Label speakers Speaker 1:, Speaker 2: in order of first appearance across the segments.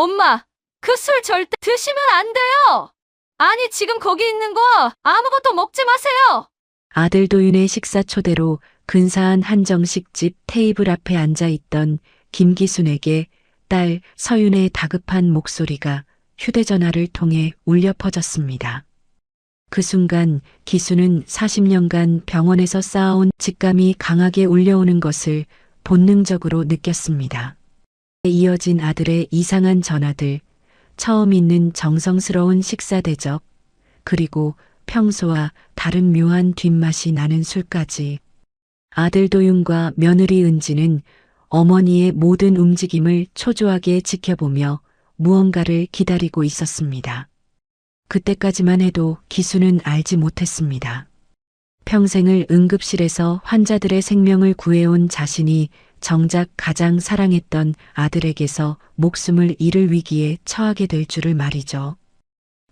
Speaker 1: 엄마, 그 술 절대 드시면 안 돼요. 아니, 지금 거기 있는 거 아무것도 먹지 마세요.
Speaker 2: 아들 도윤의 식사 초대로 근사한 한정식집 테이블 앞에 앉아 있던 김기순에게 딸 서윤의 다급한 목소리가 휴대전화를 통해 울려 퍼졌습니다. 그 순간 기순은 40년간 병원에서 쌓아온 직감이 강하게 울려오는 것을 본능적으로 느꼈습니다. 이어진 아들의 이상한 전화들, 처음 있는 정성스러운 식사 대접, 그리고 평소와 다른 묘한 뒷맛이 나는 술까지. 아들 도윤과 며느리 은지는 어머니의 모든 움직임을 초조하게 지켜보며 무언가를 기다리고 있었습니다. 그때까지만 해도 기수는 알지 못했습니다. 평생을 응급실에서 환자들의 생명을 구해온 자신이 정작 가장 사랑했던 아들에게서 목숨을 잃을 위기에 처하게 될 줄을 말이죠.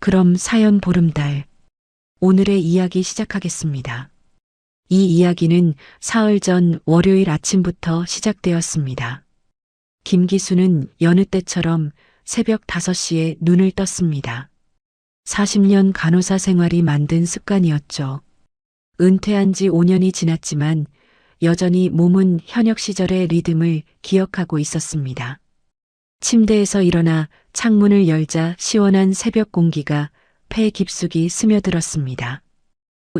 Speaker 2: 그럼 사연 보름달. 오늘의 이야기 시작하겠습니다. 이 이야기는 사흘 전 월요일 아침부터 시작되었습니다. 김기수는 여느 때처럼 새벽 5시에 눈을 떴습니다. 40년 간호사 생활이 만든 습관이었죠. 은퇴한 지 5년이 지났지만 여전히 몸은 현역 시절의 리듬을 기억하고 있었습니다. 침대에서 일어나 창문을 열자 시원한 새벽 공기가 폐 깊숙이 스며들었습니다.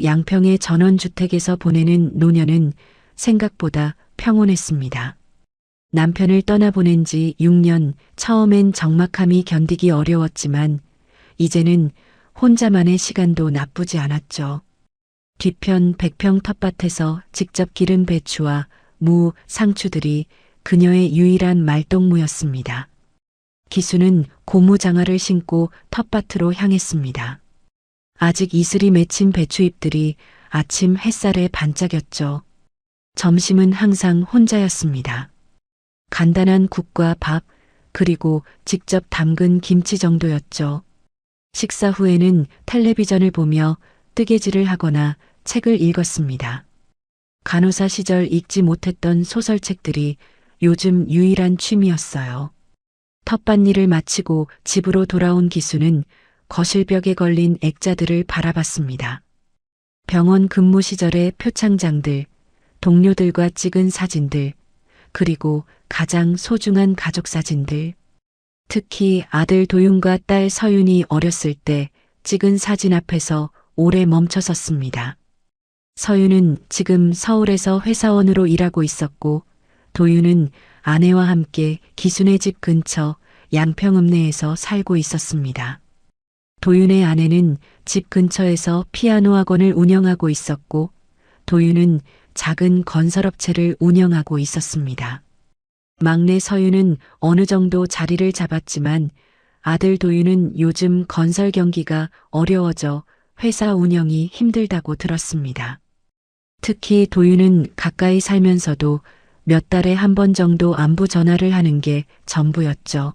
Speaker 2: 양평의 전원주택에서 보내는 노년은 생각보다 평온했습니다. 남편을 떠나보낸 지 6년, 처음엔 적막함이 견디기 어려웠지만 이제는 혼자만의 시간도 나쁘지 않았죠. 뒤편 100평 텃밭에서 직접 기른 배추와 무, 상추들이 그녀의 유일한 말동무였습니다. 기수는 고무장화를 신고 텃밭으로 향했습니다. 아직 이슬이 맺힌 배추잎들이 아침 햇살에 반짝였죠. 점심은 항상 혼자였습니다. 간단한 국과 밥, 그리고 직접 담근 김치 정도였죠. 식사 후에는 텔레비전을 보며 뜨개질을 하거나 책을 읽었습니다. 간호사 시절 읽지 못했던 소설책들이 요즘 유일한 취미였어요. 텃밭일을 마치고 집으로 돌아온 기수는 거실벽에 걸린 액자들을 바라봤습니다. 병원 근무 시절의 표창장들, 동료들과 찍은 사진들, 그리고 가장 소중한 가족 사진들. 특히 아들 도윤과 딸 서윤이 어렸을 때 찍은 사진 앞에서 오래 멈춰섰습니다. 서윤은 지금 서울에서 회사원으로 일하고 있었고 도윤은 아내와 함께 기순의 집 근처 양평읍내에서 살고 있었습니다. 도윤의 아내는 집 근처에서 피아노 학원을 운영하고 있었고 도윤은 작은 건설업체를 운영하고 있었습니다. 막내 서윤은 어느 정도 자리를 잡았지만 아들 도윤은 요즘 건설 경기가 어려워져 회사 운영이 힘들다고 들었습니다. 특히 도윤은 가까이 살면서도 몇 달에 한 번 정도 안부 전화를 하는 게 전부였죠.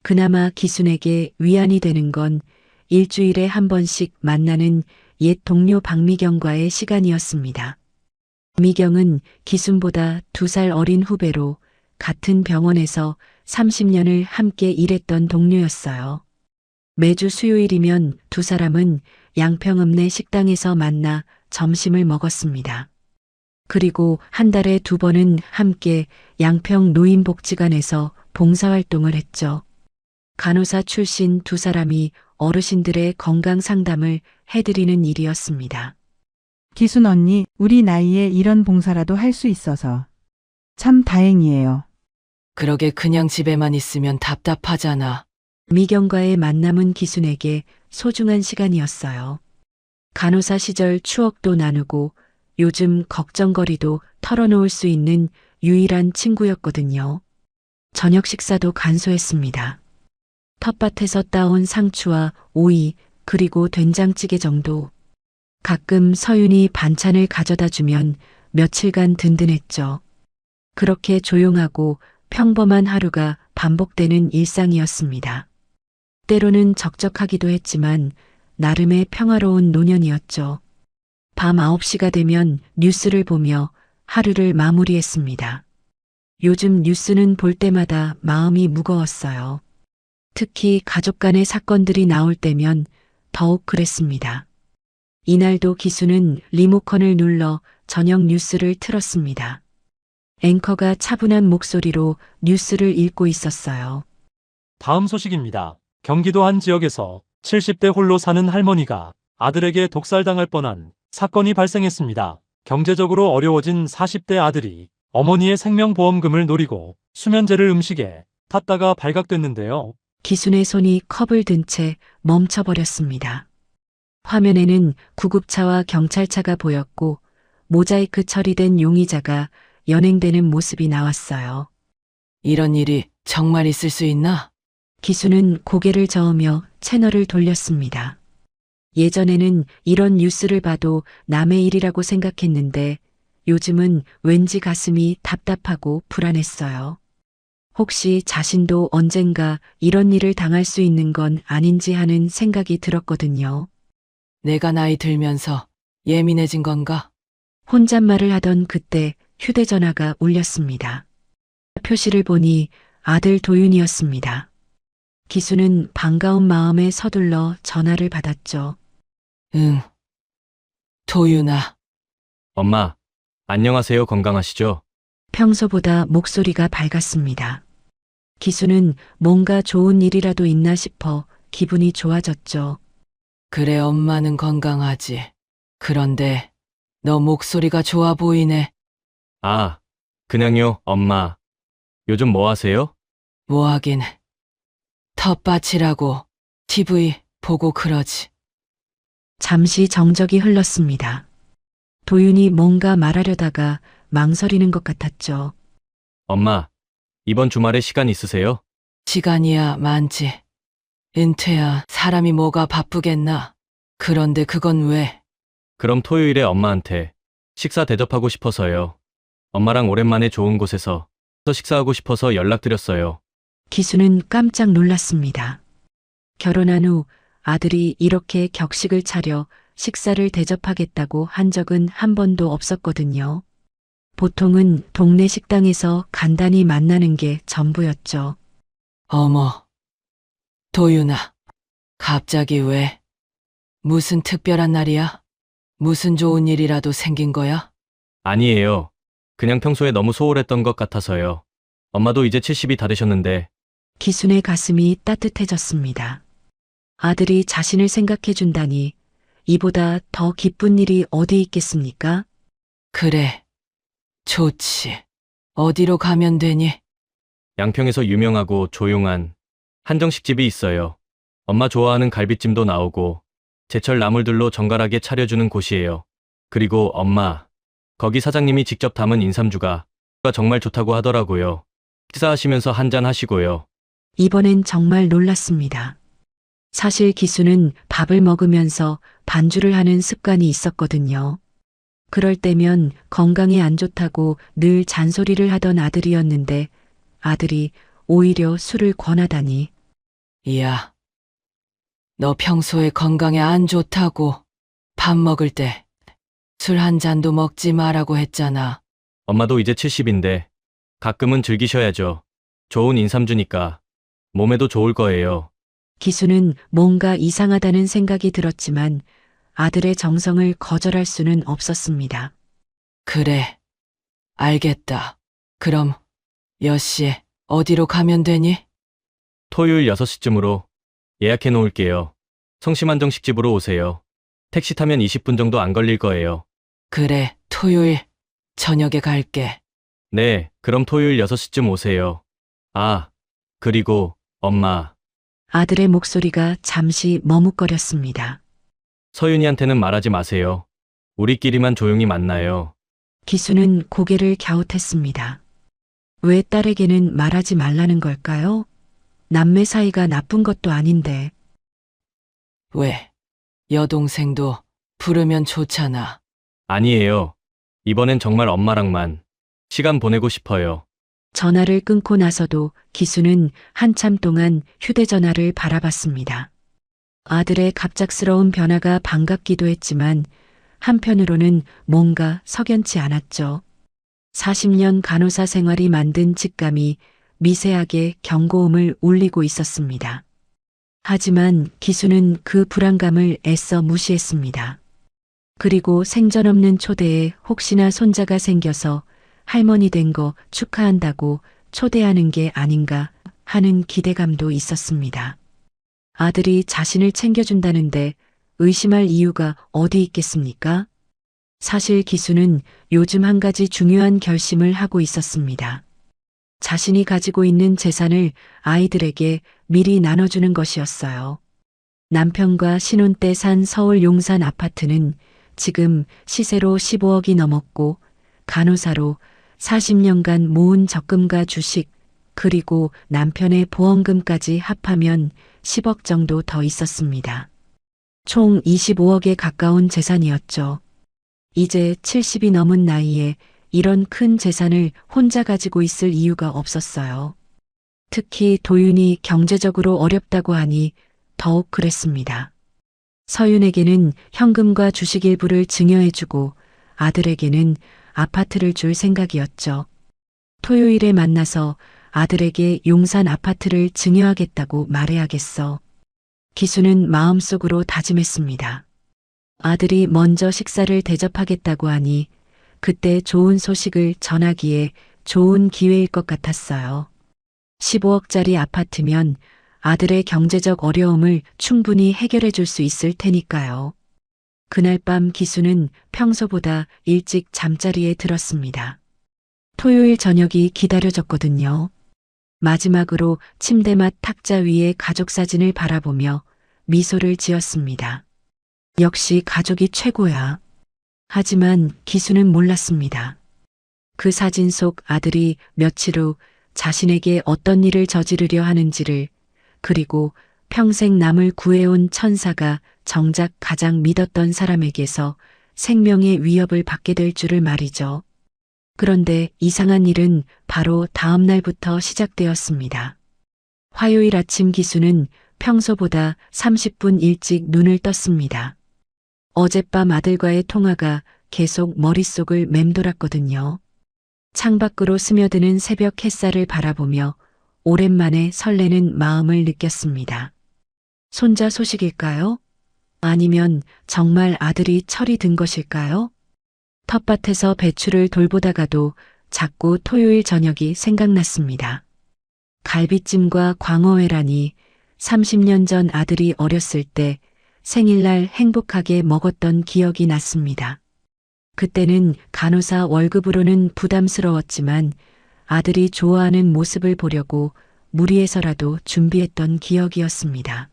Speaker 2: 그나마 기순에게 위안이 되는 건 일주일에 한 번씩 만나는 옛 동료 박미경과의 시간이었습니다. 미경은 기순보다 2살 어린 후배로 같은 병원에서 30년을 함께 일했던 동료였어요. 매주 수요일이면 두 사람은 양평읍내 식당에서 만나 점심을 먹었습니다. 그리고 한 달에 2번은 함께 양평 노인복지관에서 봉사활동을 했죠. 간호사 출신 두 사람이 어르신들의 건강 상담을 해드리는 일이었습니다.
Speaker 3: 기순 언니, 우리 나이에 이런 봉사라도 할 수 있어서 참 다행이에요.
Speaker 4: 그러게 그냥 집에만 있으면 답답하잖아.
Speaker 2: 미경과의 만남은 기순에게 소중한 시간이었어요. 간호사 시절 추억도 나누고 요즘 걱정거리도 털어놓을 수 있는 유일한 친구였거든요. 저녁 식사도 간소했습니다. 텃밭에서 따온 상추와 오이, 그리고 된장찌개 정도. 가끔 서윤이 반찬을 가져다 주면 며칠간 든든했죠. 그렇게 조용하고 평범한 하루가 반복되는 일상이었습니다. 때로는 적적하기도 했지만 나름의 평화로운 노년이었죠. 밤 9시가 되면 뉴스를 보며 하루를 마무리했습니다. 요즘 뉴스는 볼 때마다 마음이 무거웠어요. 특히 가족 간의 사건들이 나올 때면 더욱 그랬습니다. 이날도 기수는 리모컨을 눌러 저녁 뉴스를 틀었습니다. 앵커가 차분한 목소리로 뉴스를 읽고 있었어요.
Speaker 5: 다음 소식입니다. 경기도 한 지역에서 70대 홀로 사는 할머니가 아들에게 독살당할 뻔한 사건이 발생했습니다. 경제적으로 어려워진 40대 아들이 어머니의 생명보험금을 노리고 수면제를 음식에 탔다가 발각됐는데요.
Speaker 2: 기순의 손이 컵을 든 채 멈춰버렸습니다. 화면에는 구급차와 경찰차가 보였고 모자이크 처리된 용의자가 연행되는 모습이 나왔어요.
Speaker 4: 이런 일이 정말 있을 수 있나?
Speaker 2: 기수는 고개를 저으며 채널을 돌렸습니다. 예전에는 이런 뉴스를 봐도 남의 일이라고 생각했는데 요즘은 왠지 가슴이 답답하고 불안했어요. 혹시 자신도 언젠가 이런 일을 당할 수 있는 건 아닌지 하는 생각이 들었거든요.
Speaker 4: 내가 나이 들면서 예민해진 건가?
Speaker 2: 혼잣말을 하던 그때 휴대전화가 울렸습니다. 표시를 보니 아들 도윤이었습니다. 기수는 반가운 마음에 서둘러 전화를 받았죠.
Speaker 4: 응. 도윤아,
Speaker 6: 엄마, 안녕하세요. 건강하시죠?
Speaker 2: 평소보다 목소리가 밝았습니다. 기수는 뭔가 좋은 일이라도 있나 싶어 기분이 좋아졌죠.
Speaker 4: 그래 엄마는 건강하지. 그런데 너 목소리가 좋아 보이네.
Speaker 6: 아, 그냥요, 엄마. 요즘 뭐 하세요?
Speaker 4: 뭐 하긴. 텃밭이라고 TV 보고 그러지.
Speaker 2: 잠시 정적이 흘렀습니다. 도윤이 뭔가 말하려다가 망설이는 것 같았죠.
Speaker 6: 엄마, 이번 주말에 시간 있으세요?
Speaker 4: 시간이야 많지. 은퇴야 사람이 뭐가 바쁘겠나. 그런데 그건 왜?
Speaker 6: 그럼 토요일에 엄마한테 식사 대접하고 싶어서요. 엄마랑 오랜만에 좋은 곳에서 식사하고 싶어서 연락드렸어요.
Speaker 2: 기수는 깜짝 놀랐습니다. 결혼한 후 아들이 이렇게 격식을 차려 식사를 대접하겠다고 한 적은 한 번도 없었거든요. 보통은 동네 식당에서 간단히 만나는 게 전부였죠.
Speaker 4: 어머, 도윤아, 갑자기 왜? 무슨 특별한 날이야? 무슨 좋은 일이라도 생긴 거야?
Speaker 6: 아니에요. 그냥 평소에 너무 소홀했던 것 같아서요. 엄마도 이제 70이 다 되셨는데
Speaker 2: 기순의 가슴이 따뜻해졌습니다. 아들이 자신을 생각해 준다니 이보다 더 기쁜 일이 어디 있겠습니까?
Speaker 4: 그래, 좋지. 어디로 가면 되니?
Speaker 6: 양평에서 유명하고 조용한 한정식 집이 있어요. 엄마 좋아하는 갈비찜도 나오고 제철 나물들로 정갈하게 차려주는 곳이에요. 그리고 엄마, 거기 사장님이 직접 담은 인삼주가 정말 좋다고 하더라고요. 식사하시면서 한잔 하시고요.
Speaker 2: 이번엔 정말 놀랐습니다. 사실 기수는 밥을 먹으면서 반주를 하는 습관이 있었거든요. 그럴 때면 건강에 안 좋다고 늘 잔소리를 하던 아들이었는데 아들이 오히려 술을 권하다니.
Speaker 4: 이야, 너 평소에 건강에 안 좋다고 밥 먹을 때 술 한 잔도 먹지 마라고 했잖아.
Speaker 6: 엄마도 이제 70인데 가끔은 즐기셔야죠. 좋은 인삼주니까 몸에도 좋을 거예요.
Speaker 2: 기수는 뭔가 이상하다는 생각이 들었지만 아들의 정성을 거절할 수는 없었습니다.
Speaker 4: 그래, 알겠다. 그럼 몇 시에 어디로 가면 되니?
Speaker 6: 토요일 6시쯤으로 예약해 놓을게요. 성심한정식집으로 오세요. 택시 타면 20분 정도 안 걸릴 거예요.
Speaker 4: 그래, 토요일 저녁에 갈게.
Speaker 6: 네, 그럼 토요일 6시쯤 오세요. 아, 그리고 엄마,
Speaker 2: 아들의 목소리가 잠시 머뭇거렸습니다.
Speaker 6: 서윤이한테는 말하지 마세요. 우리끼리만 조용히 만나요.
Speaker 2: 기수는 고개를 갸웃했습니다. 왜 딸에게는 말하지 말라는 걸까요? 남매 사이가 나쁜 것도 아닌데.
Speaker 4: 왜? 여동생도 부르면 좋잖아.
Speaker 6: 아니에요. 이번엔 정말 엄마랑만 시간 보내고 싶어요.
Speaker 2: 전화를 끊고 나서도 기수는 한참 동안 휴대전화를 바라봤습니다. 아들의 갑작스러운 변화가 반갑기도 했지만 한편으로는 뭔가 석연치 않았죠. 40년 간호사 생활이 만든 직감이 미세하게 경고음을 울리고 있었습니다. 하지만 기수는 그 불안감을 애써 무시했습니다. 그리고 생전 없는 초대에 혹시나 손자가 생겨서 할머니 된 거 축하한다고 초대하는 게 아닌가 하는 기대감도 있었습니다. 아들이 자신을 챙겨준다는데 의심할 이유가 어디 있겠습니까? 사실 기수는 요즘 한 가지 중요한 결심을 하고 있었습니다. 자신이 가지고 있는 재산을 아이들에게 미리 나눠주는 것이었어요. 남편과 신혼 때 산 서울 용산 아파트는 지금 시세로 15억이 넘었고 간호사로 40년간 모은 적금과 주식 그리고 남편의 보험금까지 합하면 10억 정도 더 있었습니다. 총 25억에 가까운 재산이었죠. 이제 70이 넘은 나이에 이런 큰 재산을 혼자 가지고 있을 이유가 없었어요. 특히 도윤이 경제적으로 어렵다고 하니 더욱 그랬습니다. 서윤에게는 현금과 주식 일부를 증여해주고 아들에게는 아파트를 줄 생각이었죠. 토요일에 만나서 아들에게 용산 아파트를 증여하겠다고 말해야겠어. 기수는 마음속으로 다짐했습니다. 아들이 먼저 식사를 대접하겠다고 하니 그때 좋은 소식을 전하기에 좋은 기회일 것 같았어요. 15억짜리 아파트면 아들의 경제적 어려움을 충분히 해결해 줄 수 있을 테니까요. 그날 밤 기수는 평소보다 일찍 잠자리에 들었습니다. 토요일 저녁이 기다려졌거든요. 마지막으로 침대맡 탁자 위에 가족 사진을 바라보며 미소를 지었습니다. 역시 가족이 최고야. 하지만 기수는 몰랐습니다. 그 사진 속 아들이 며칠 후 자신에게 어떤 일을 저지르려 하는지를 그리고 평생 남을 구해온 천사가 정작 가장 믿었던 사람에게서 생명의 위협을 받게 될 줄을 말이죠. 그런데 이상한 일은 바로 다음 날부터 시작되었습니다. 화요일 아침 기수는 평소보다 30분 일찍 눈을 떴습니다. 어젯밤 아들과의 통화가 계속 머릿속을 맴돌았거든요. 창밖으로 스며드는 새벽 햇살을 바라보며 오랜만에 설레는 마음을 느꼈습니다. 손자 소식일까요? 아니면 정말 아들이 철이 든 것일까요? 텃밭에서 배추를 돌보다가도 자꾸 토요일 저녁이 생각났습니다. 갈비찜과 광어회라니 30년 전 아들이 어렸을 때 생일날 행복하게 먹었던 기억이 났습니다. 그때는 간호사 월급으로는 부담스러웠지만 아들이 좋아하는 모습을 보려고 무리해서라도 준비했던 기억이었습니다.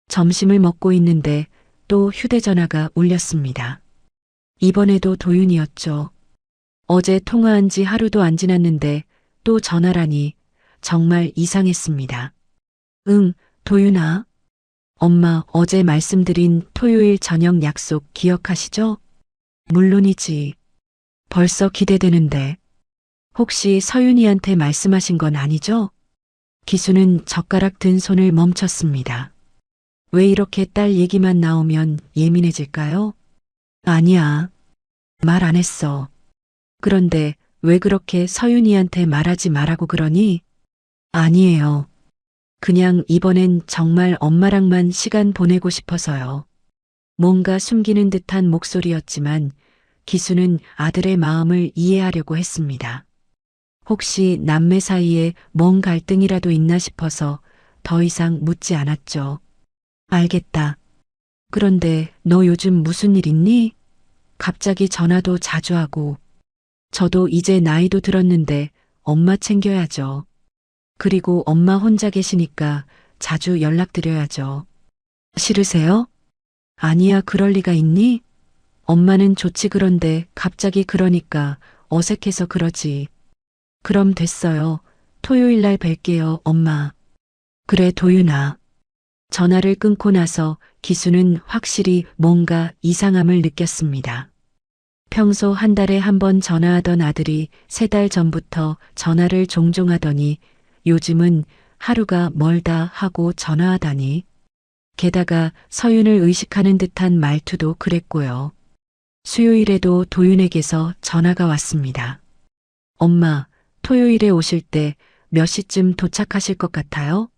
Speaker 2: 점심을 먹고 있는데 또 휴대전화가 울렸습니다. 이번에도 도윤이었죠. 어제 통화한 지 하루도 안 지났는데 또 전화라니 정말 이상했습니다. 응, 도윤아. 엄마 어제 말씀드린 토요일 저녁 약속 기억하시죠? 물론이지. 벌써 기대되는데. 혹시 서윤이한테 말씀하신 건 아니죠? 기수는 젓가락 든 손을 멈췄습니다. 왜 이렇게 딸 얘기만 나오면 예민해질까요? 아니야. 말 안 했어. 그런데 왜 그렇게 서윤이한테 말하지 말라고 그러니? 아니에요. 그냥 이번엔 정말 엄마랑만 시간 보내고 싶어서요. 뭔가 숨기는 듯한 목소리였지만 기수는 아들의 마음을 이해하려고 했습니다. 혹시 남매 사이에 뭔 갈등이라도 있나 싶어서 더 이상 묻지 않았죠. 알겠다. 그런데 너 요즘 무슨 일 있니? 갑자기 전화도 자주 하고. 저도 이제 나이도 들었는데 엄마 챙겨야죠. 그리고 엄마 혼자 계시니까 자주 연락드려야죠. 싫으세요? 아니야, 그럴 리가 있니? 엄마는 좋지. 그런데 갑자기 그러니까 어색해서 그러지. 그럼 됐어요. 토요일 날 뵐게요, 엄마. 그래, 도윤아. 전화를 끊고 나서 기수는 확실히 뭔가 이상함을 느꼈습니다. 평소 한 달에 한 번 전화하던 아들이 3달 전부터 전화를 종종 하더니 요즘은 하루가 멀다 하고 전화하다니. 게다가 서윤을 의식하는 듯한 말투도 그랬고요. 수요일에도 도윤에게서 전화가 왔습니다. 엄마, 토요일에 오실 때 몇 시쯤 도착하실 것 같아요?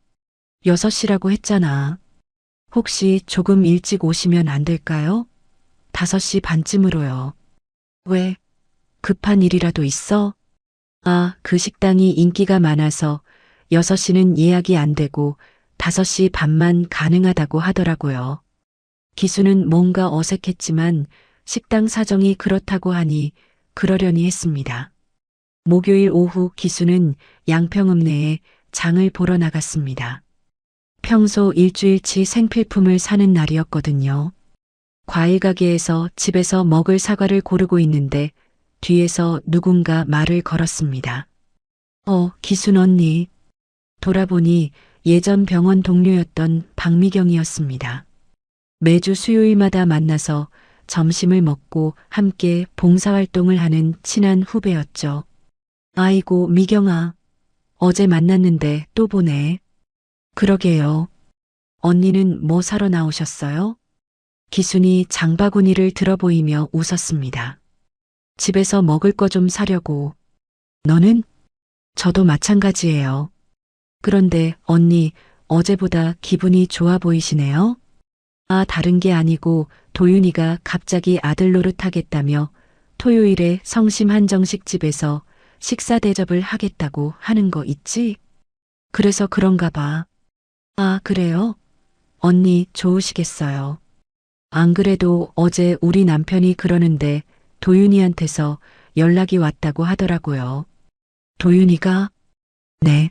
Speaker 2: 6시라고 했잖아. 혹시 조금 일찍 오시면 안 될까요? 5시 반쯤으로요. 왜? 급한 일이라도 있어? 아, 그 식당이 인기가 많아서 6시는 예약이 안 되고 5시 반만 가능하다고 하더라고요. 기수는 뭔가 어색했지만 식당 사정이 그렇다고 하니 그러려니 했습니다. 목요일 오후 기수는 양평읍내에 장을 보러 나갔습니다. 평소 일주일치 생필품을 사는 날이었거든요. 과일 가게에서 집에서 먹을 사과를 고르고 있는데 뒤에서 누군가 말을 걸었습니다. 기순 언니. 돌아보니 예전 병원 동료였던 박미경이었습니다. 매주 수요일마다 만나서 점심을 먹고 함께 봉사활동을 하는 친한 후배였죠. 아이고, 미경아. 어제 만났는데 또 보네. 그러게요. 언니는 뭐 사러 나오셨어요? 기순이 장바구니를 들어보이며 웃었습니다. 집에서 먹을 거 좀 사려고. 너는? 저도 마찬가지예요. 그런데 언니, 어제보다 기분이 좋아 보이시네요? 아, 다른 게 아니고 도윤이가 갑자기 아들 노릇하겠다며 토요일에 성심 한정식 집에서 식사 대접을 하겠다고 하는 거 있지? 그래서 그런가 봐. 아, 그래요? 언니 좋으시겠어요. 안 그래도 어제 우리 남편이 그러는데 도윤이한테서 연락이 왔다고 하더라고요. 도윤이가? 네.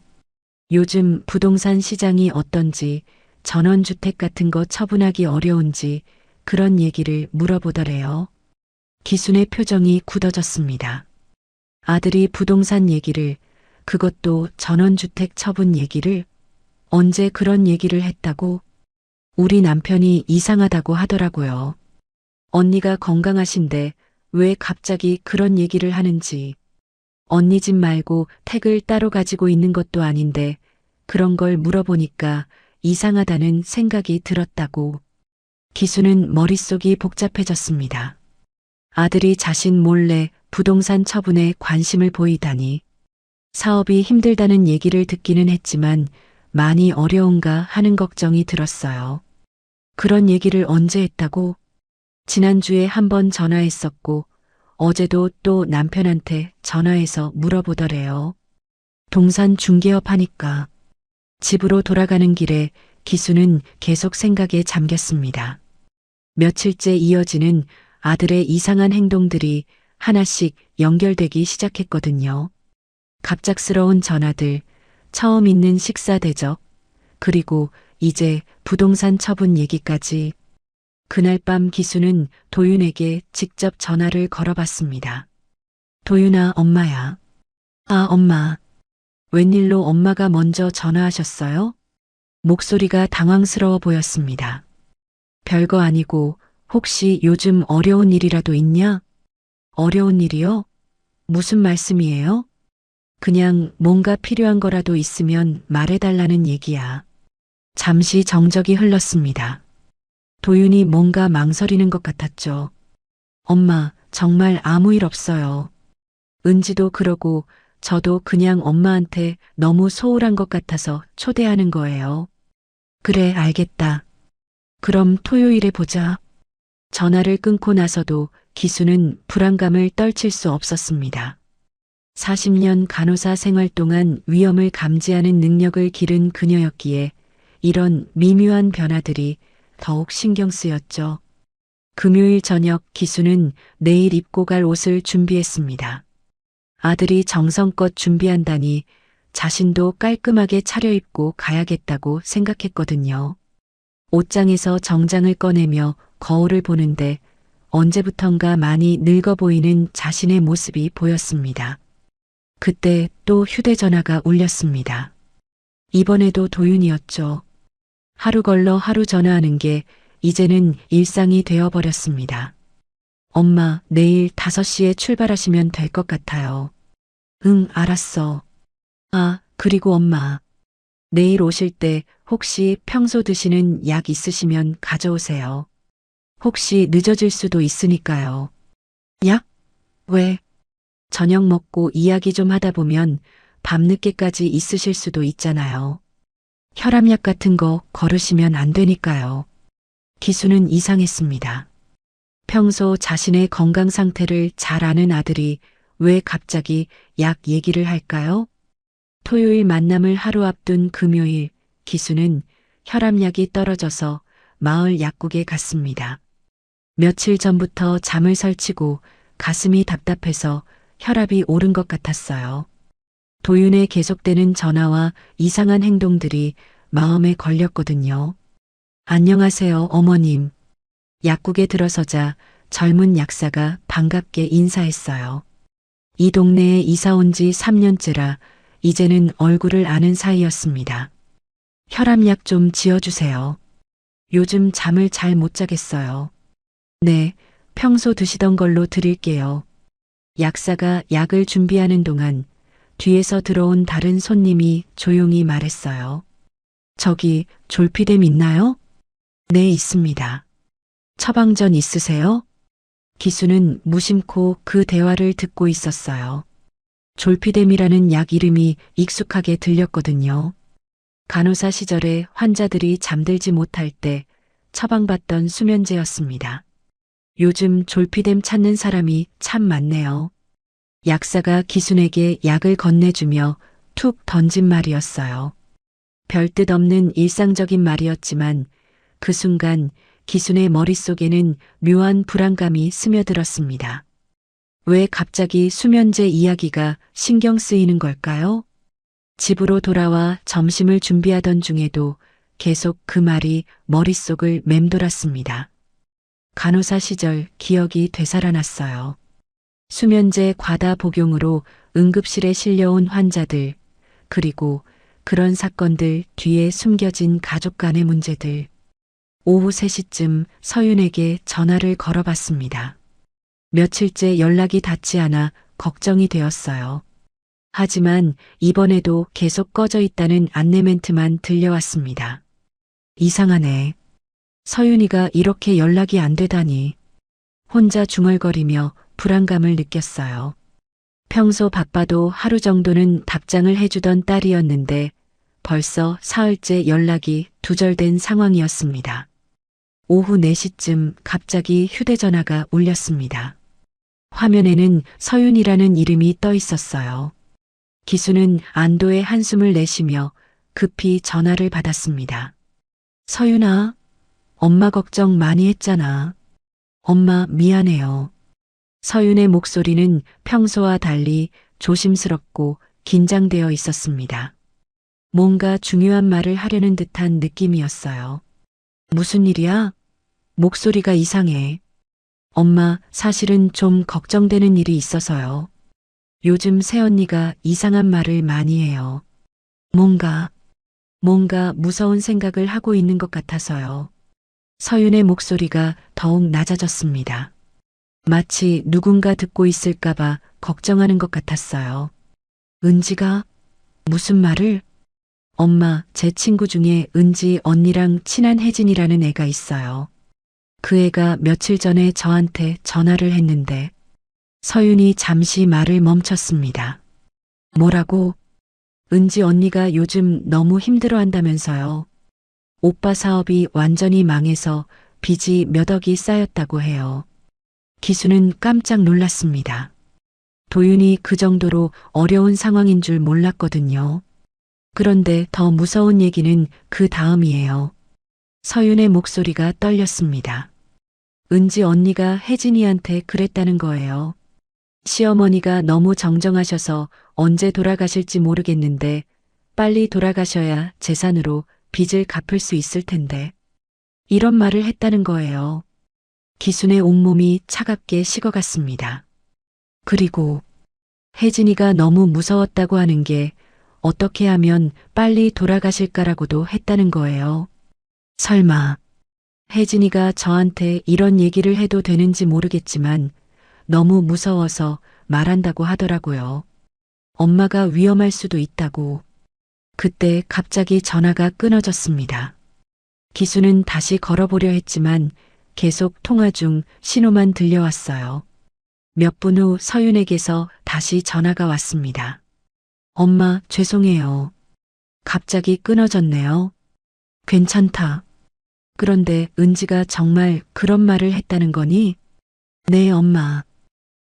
Speaker 2: 요즘 부동산 시장이 어떤지, 전원주택 같은 거 처분하기 어려운지 그런 얘기를 물어보더래요. 기순의 표정이 굳어졌습니다. 아들이 부동산 얘기를, 그것도 전원주택 처분 얘기를, 언제 그런 얘기를 했다고? 우리 남편이 이상하다고 하더라고요. 언니가 건강하신데 왜 갑자기 그런 얘기를 하는지. 언니 집 말고 택을 따로 가지고 있는 것도 아닌데 그런 걸 물어보니까 이상하다는 생각이 들었다고. 기수는 머릿속이 복잡해졌습니다. 아들이 자신 몰래 부동산 처분에 관심을 보이다니. 사업이 힘들다는 얘기를 듣기는 했지만 많이 어려운가 하는 걱정이 들었어요. 그런 얘기를 언제 했다고? 지난주에 한 번 전화했었고 어제도 또 남편한테 전화해서 물어보더래요. 동산 중개업 하니까. 집으로 돌아가는 길에 기수는 계속 생각에 잠겼습니다. 며칠째 이어지는 아들의 이상한 행동들이 하나씩 연결되기 시작했거든요. 갑작스러운 전화들, 처음 있는 식사 대접, 그리고 이제 부동산 처분 얘기까지. 그날 밤 기수는 도윤에게 직접 전화를 걸어봤습니다. 도윤아, 엄마야. 아, 엄마. 웬일로 엄마가 먼저 전화하셨어요? 목소리가 당황스러워 보였습니다. 별거 아니고 혹시 요즘 어려운 일이라도 있냐? 어려운 일이요? 무슨 말씀이에요? 그냥 뭔가 필요한 거라도 있으면 말해달라는 얘기야. 잠시 정적이 흘렀습니다. 도윤이 뭔가 망설이는 것 같았죠. 엄마, 정말 아무 일 없어요. 은지도 그러고 저도 그냥 엄마한테 너무 소홀한 것 같아서 초대하는 거예요. 그래, 알겠다. 그럼 토요일에 보자. 전화를 끊고 나서도 기수는 불안감을 떨칠 수 없었습니다. 40년 간호사 생활 동안 위험을 감지하는 능력을 기른 그녀였기에 이런 미묘한 변화들이 더욱 신경 쓰였죠. 금요일 저녁 기수는 내일 입고 갈 옷을 준비했습니다. 아들이 정성껏 준비한다니 자신도 깔끔하게 차려입고 가야겠다고 생각했거든요. 옷장에서 정장을 꺼내며 거울을 보는데 언제부턴가 많이 늙어 보이는 자신의 모습이 보였습니다. 그때 또 휴대전화가 울렸습니다. 이번에도 도윤이었죠. 하루 걸러 하루 전화하는 게 이제는 일상이 되어버렸습니다. 엄마, 내일 5시에 출발하시면 될 것 같아요. 응, 알았어. 아, 그리고 엄마. 내일 오실 때 혹시 평소 드시는 약 있으시면 가져오세요. 혹시 늦어질 수도 있으니까요. 약? 왜? 저녁 먹고 이야기 좀 하다 보면 밤늦게까지 있으실 수도 있잖아요. 혈압약 같은 거 걸으시면 안 되니까요. 기수는 이상했습니다. 평소 자신의 건강 상태를 잘 아는 아들이 왜 갑자기 약 얘기를 할까요? 토요일 만남을 하루 앞둔 금요일, 기수는 혈압약이 떨어져서 마을 약국에 갔습니다. 며칠 전부터 잠을 설치고 가슴이 답답해서 혈압이 오른 것 같았어요. 도윤의 계속되는 전화와 이상한 행동들이 마음에 걸렸거든요. 안녕하세요, 어머님. 약국에 들어서자 젊은 약사가 반갑게 인사했어요. 이 동네에 이사 온 지 3년째라 이제는 얼굴을 아는 사이였습니다. 혈압약 좀 지어주세요. 요즘 잠을 잘 못 자겠어요. 네, 평소 드시던 걸로 드릴게요. 약사가 약을 준비하는 동안 뒤에서 들어온 다른 손님이 조용히 말했어요. 저기 졸피뎀 있나요? 네, 있습니다. 처방전 있으세요? 기수는 무심코 그 대화를 듣고 있었어요. 졸피뎀이라는 약 이름이 익숙하게 들렸거든요. 간호사 시절에 환자들이 잠들지 못할 때 처방받던 수면제였습니다. 요즘 졸피뎀 찾는 사람이 참 많네요. 약사가 기순에게 약을 건네주며 툭 던진 말이었어요. 별뜻 없는 일상적인 말이었지만 그 순간 기순의 머릿속에는 묘한 불안감이 스며들었습니다. 왜 갑자기 수면제 이야기가 신경 쓰이는 걸까요? 집으로 돌아와 점심을 준비하던 중에도 계속 그 말이 머릿속을 맴돌았습니다. 간호사 시절 기억이 되살아났어요. 수면제 과다 복용으로 응급실에 실려온 환자들, 그리고 그런 사건들 뒤에 숨겨진 가족 간의 문제들. 오후 3시쯤 서윤에게 전화를 걸어봤습니다. 며칠째 연락이 닿지 않아 걱정이 되었어요. 하지만 이번에도 계속 꺼져 있다는 안내 멘트만 들려왔습니다. 이상하네. 서윤이가 이렇게 연락이 안 되다니. 혼자 중얼거리며 불안감을 느꼈어요. 평소 바빠도 하루 정도는 답장을 해주던 딸이었는데 벌써 사흘째 연락이 두절된 상황이었습니다. 오후 4시쯤 갑자기 휴대전화가 울렸습니다. 화면에는 서윤이라는 이름이 떠 있었어요. 기수는 안도의 한숨을 내쉬며 급히 전화를 받았습니다. 서윤아, 엄마 걱정 많이 했잖아. 엄마 미안해요. 서윤의 목소리는 평소와 달리 조심스럽고 긴장되어 있었습니다. 뭔가 중요한 말을 하려는 듯한 느낌이었어요. 무슨 일이야? 목소리가 이상해. 엄마, 사실은 좀 걱정되는 일이 있어서요. 요즘 새언니가 이상한 말을 많이 해요. 뭔가 무서운 생각을 하고 있는 것 같아서요. 서윤의 목소리가 더욱 낮아졌습니다. 마치 누군가 듣고 있을까봐 걱정하는 것 같았어요. 은지가 무슨 말을? 엄마, 제 친구 중에 은지 언니랑 친한 혜진이라는 애가 있어요. 그 애가 며칠 전에 저한테 전화를 했는데 서윤이 잠시 말을 멈췄습니다. 뭐라고? 은지 언니가 요즘 너무 힘들어한다면서요. 오빠 사업이 완전히 망해서 빚이 몇 억이 쌓였다고 해요. 기수는 깜짝 놀랐습니다. 도윤이 그 정도로 어려운 상황인 줄 몰랐거든요. 그런데 더 무서운 얘기는 그 다음이에요. 서윤의 목소리가 떨렸습니다. 은지 언니가 혜진이한테 그랬다는 거예요. 시어머니가 너무 정정하셔서 언제 돌아가실지 모르겠는데 빨리 돌아가셔야 재산으로 빚을 갚을 수 있을 텐데. 이런 말을 했다는 거예요. 기순의 온몸이 차갑게 식어갔습니다. 그리고 혜진이가 너무 무서웠다고 하는 게 어떻게 하면 빨리 돌아가실까라고도 했다는 거예요. 설마 혜진이가 저한테 이런 얘기를 해도 되는지 모르겠지만 너무 무서워서 말한다고 하더라고요. 엄마가 위험할 수도 있다고. 그때 갑자기 전화가 끊어졌습니다. 기수는 다시 걸어보려 했지만 계속 통화 중 신호만 들려왔어요. 몇 분 후 서윤에게서 다시 전화가 왔습니다. 엄마, 죄송해요. 갑자기 끊어졌네요. 괜찮다. 그런데 은지가 정말 그런 말을 했다는 거니? 네, 엄마.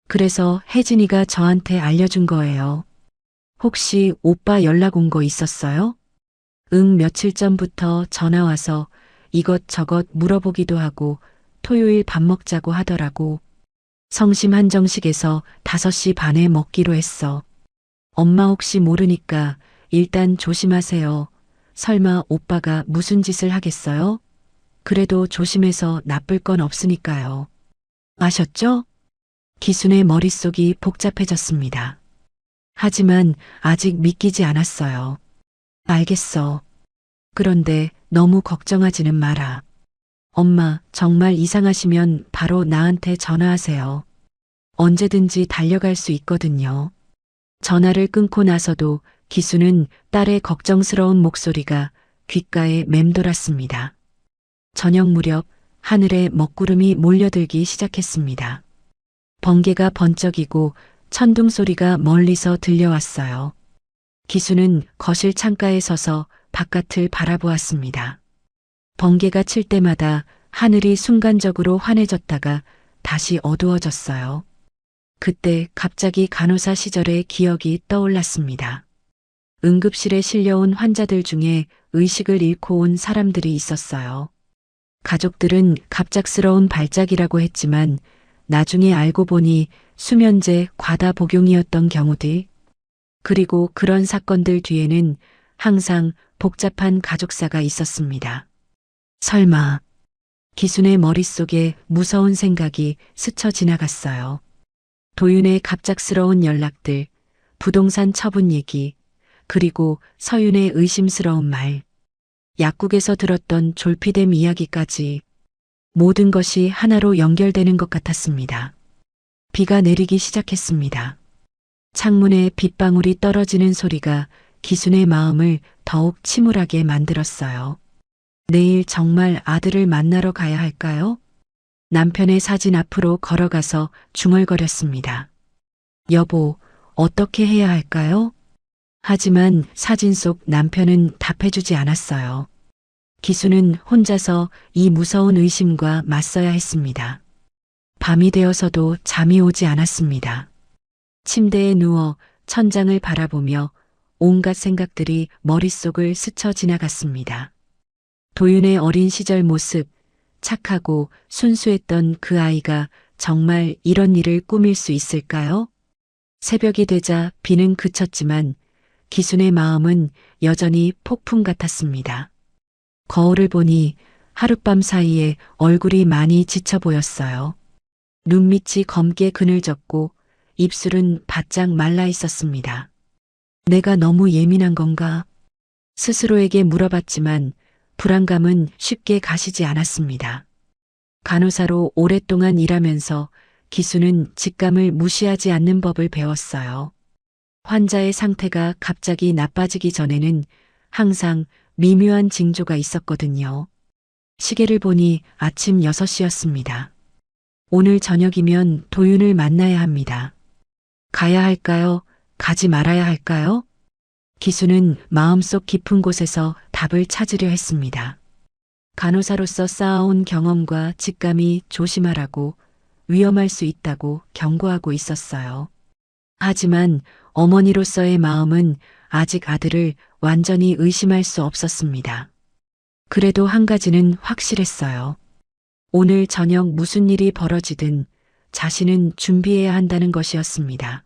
Speaker 2: 그래서 혜진이가 저한테 알려준 거예요. 혹시 오빠 연락 온 거 있었어요? 응, 며칠 전부터 전화 와서 이것저것 물어보기도 하고 토요일 밥 먹자고 하더라고. 성심 한정식에서 5시 반에 먹기로 했어. 엄마 혹시 모르니까 일단 조심하세요. 설마 오빠가 무슨 짓을 하겠어요? 그래도 조심해서 나쁠 건 없으니까요. 아셨죠? 기순의 머릿속이 복잡해졌습니다. 하지만 아직 믿기지 않았어요. 알겠어. 그런데 너무 걱정하지는 마라. 엄마, 정말 이상하시면 바로 나한테 전화하세요. 언제든지 달려갈 수 있거든요. 전화를 끊고 나서도 기수는 딸의 걱정스러운 목소리가 귓가에 맴돌았습니다. 저녁 무렵 하늘에 먹구름이 몰려들기 시작했습니다. 번개가 번쩍이고 천둥 소리가 멀리서 들려왔어요. 기수는 거실 창가에 서서 바깥을 바라보았습니다. 번개가 칠 때마다 하늘이 순간적으로 환해졌다가 다시 어두워졌어요. 그때 갑자기 간호사 시절의 기억이 떠올랐습니다. 응급실에 실려온 환자들 중에 의식을 잃고 온 사람들이 있었어요. 가족들은 갑작스러운 발작이라고 했지만 나중에 알고 보니 수면제 과다 복용이었던 경우들, 그리고 그런 사건들 뒤에는 항상 복잡한 가족사가 있었습니다. 설마, 기순의 머릿속에 무서운 생각이 스쳐 지나갔어요. 도윤의 갑작스러운 연락들, 부동산 처분 얘기, 그리고 서윤의 의심스러운 말, 약국에서 들었던 졸피뎀 이야기까지 모든 것이 하나로 연결되는 것 같았습니다. 비가 내리기 시작했습니다. 창문에 빗방울이 떨어지는 소리가 기순의 마음을 더욱 침울하게 만들었어요. 내일 정말 아들을 만나러 가야 할까요? 남편의 사진 앞으로 걸어가서 중얼거렸습니다. 여보, 어떻게 해야 할까요? 하지만 사진 속 남편은 답해주지 않았어요. 기수는 혼자서 이 무서운 의심과 맞서야 했습니다. 밤이 되어서도 잠이 오지 않았습니다. 침대에 누워 천장을 바라보며 온갖 생각들이 머릿속을 스쳐 지나갔습니다. 도윤의 어린 시절 모습, 착하고 순수했던 그 아이가 정말 이런 일을 꾸밀 수 있을까요? 새벽이 되자 비는 그쳤지만 기순의 마음은 여전히 폭풍 같았습니다. 거울을 보니 하룻밤 사이에 얼굴이 많이 지쳐 보였어요. 눈밑이 검게 그늘졌고 입술은 바짝 말라 있었습니다. 내가 너무 예민한 건가? 스스로에게 물어봤지만 불안감은 쉽게 가시지 않았습니다. 간호사로 오랫동안 일하면서 기수는 직감을 무시하지 않는 법을 배웠어요. 환자의 상태가 갑자기 나빠지기 전에는 항상 미묘한 징조가 있었거든요. 시계를 보니 아침 6시였습니다. 오늘 저녁이면 도윤을 만나야 합니다. 가야 할까요? 가지 말아야 할까요? 기수는 마음속 깊은 곳에서 답을 찾으려 했습니다. 간호사로서 쌓아온 경험과 직감이 조심하라고, 위험할 수 있다고 경고하고 있었어요. 하지만 어머니로서의 마음은 아직 아들을 완전히 의심할 수 없었습니다. 그래도 한 가지는 확실했어요. 오늘 저녁 무슨 일이 벌어지든 자신은 준비해야 한다는 것이었습니다.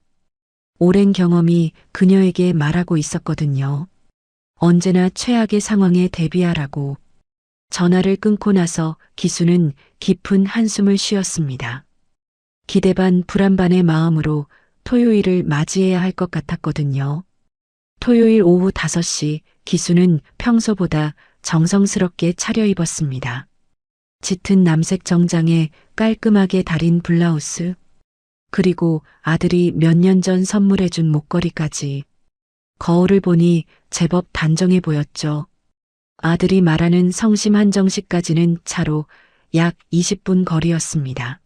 Speaker 2: 오랜 경험이 그녀에게 말하고 있었거든요. 언제나 최악의 상황에 대비하라고. 전화를 끊고 나서 기수는 깊은 한숨을 쉬었습니다. 기대 반 불안 반의 마음으로 토요일을 맞이해야 할 것 같았거든요. 토요일 오후 5시 기수는 평소보다 정성스럽게 차려입었습니다. 짙은 남색 정장에 깔끔하게 다린 블라우스, 그리고 아들이 몇 년 전 선물해준 목걸이까지. 거울을 보니 제법 단정해 보였죠. 아들이 말하는 성심 한정식까지는 차로 약 20분 거리였습니다.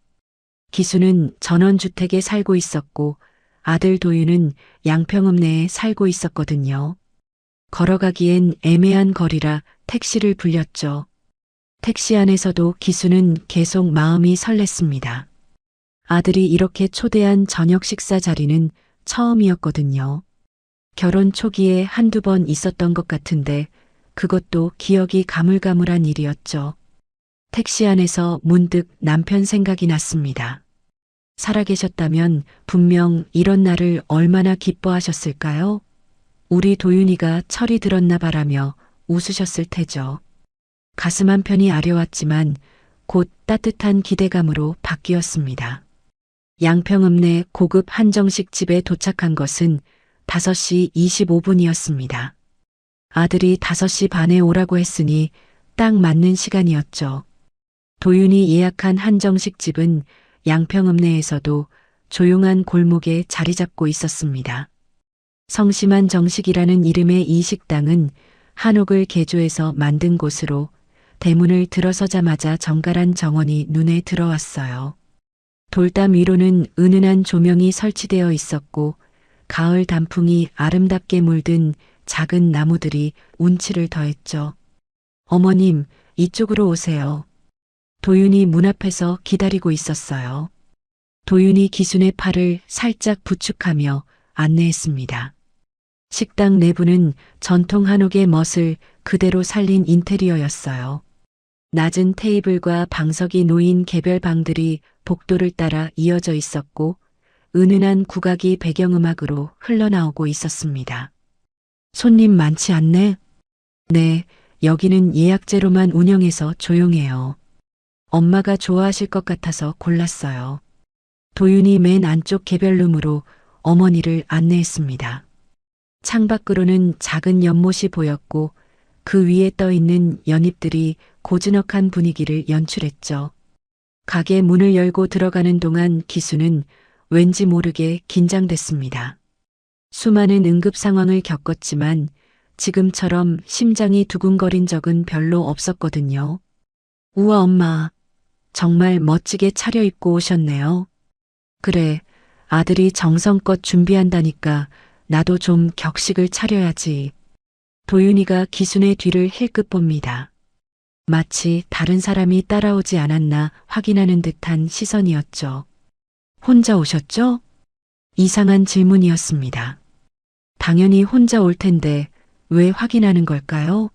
Speaker 2: 기수는 전원주택에 살고 있었고 아들 도윤은 양평읍 내에 살고 있었거든요. 걸어가기엔 애매한 거리라 택시를 불렸죠. 택시 안에서도 기수는 계속 마음이 설렜습니다. 아들이 이렇게 초대한 저녁 식사 자리는 처음이었거든요. 결혼 초기에 한두 번 있었던 것 같은데 그것도 기억이 가물가물한 일이었죠. 택시 안에서 문득 남편 생각이 났습니다. 살아계셨다면 분명 이런 날을 얼마나 기뻐하셨을까요? 우리 도윤이가 철이 들었나 바라며 웃으셨을 테죠. 가슴 한편이 아려왔지만 곧 따뜻한 기대감으로 바뀌었습니다. 양평읍 내 고급 한정식 집에 도착한 것은 5시 25분이었습니다. 아들이 5시 반에 오라고 했으니 딱 맞는 시간이었죠. 도윤이 예약한 한정식 집은 양평읍 내에서도 조용한 골목에 자리 잡고 있었습니다. 성심한 정식이라는 이름의 이 식당은 한옥을 개조해서 만든 곳으로 대문을 들어서자마자 정갈한 정원이 눈에 들어왔어요. 돌담 위로는 은은한 조명이 설치되어 있었고 가을 단풍이 아름답게 물든 작은 나무들이 운치를 더했죠. 어머님, 이쪽으로 오세요. 도윤이 문 앞에서 기다리고 있었어요. 도윤이 기순의 팔을 살짝 부축하며 안내했습니다. 식당 내부는 전통 한옥의 멋을 그대로 살린 인테리어였어요. 낮은 테이블과 방석이 놓인 개별 방들이 복도를 따라 이어져 있었고 은은한 국악이 배경음악으로 흘러나오고 있었습니다. 손님 많지 않네? 네, 여기는 예약제로만 운영해서 조용해요. 엄마가 좋아하실 것 같아서 골랐어요. 도윤이 맨 안쪽 개별룸으로 어머니를 안내했습니다. 창밖으로는 작은 연못이 보였고 그 위에 떠 있는 연잎들이 고즈넉한 분위기를 연출했죠. 가게 문을 열고 들어가는 동안 기수는 왠지 모르게 긴장됐습니다. 수많은 응급 상황을 겪었지만 지금처럼 심장이 두근거린 적은 별로 없었거든요. 우와 엄마, 정말 멋지게 차려입고 오셨네요. 그래, 아들이 정성껏 준비한다니까 나도 좀 격식을 차려야지. 도윤이가 기순의 뒤를 힐끗 봅니다. 마치 다른 사람이 따라오지 않았나 확인하는 듯한 시선이었죠. 혼자 오셨죠? 이상한 질문이었습니다. 당연히 혼자 올 텐데 왜 확인하는 걸까요?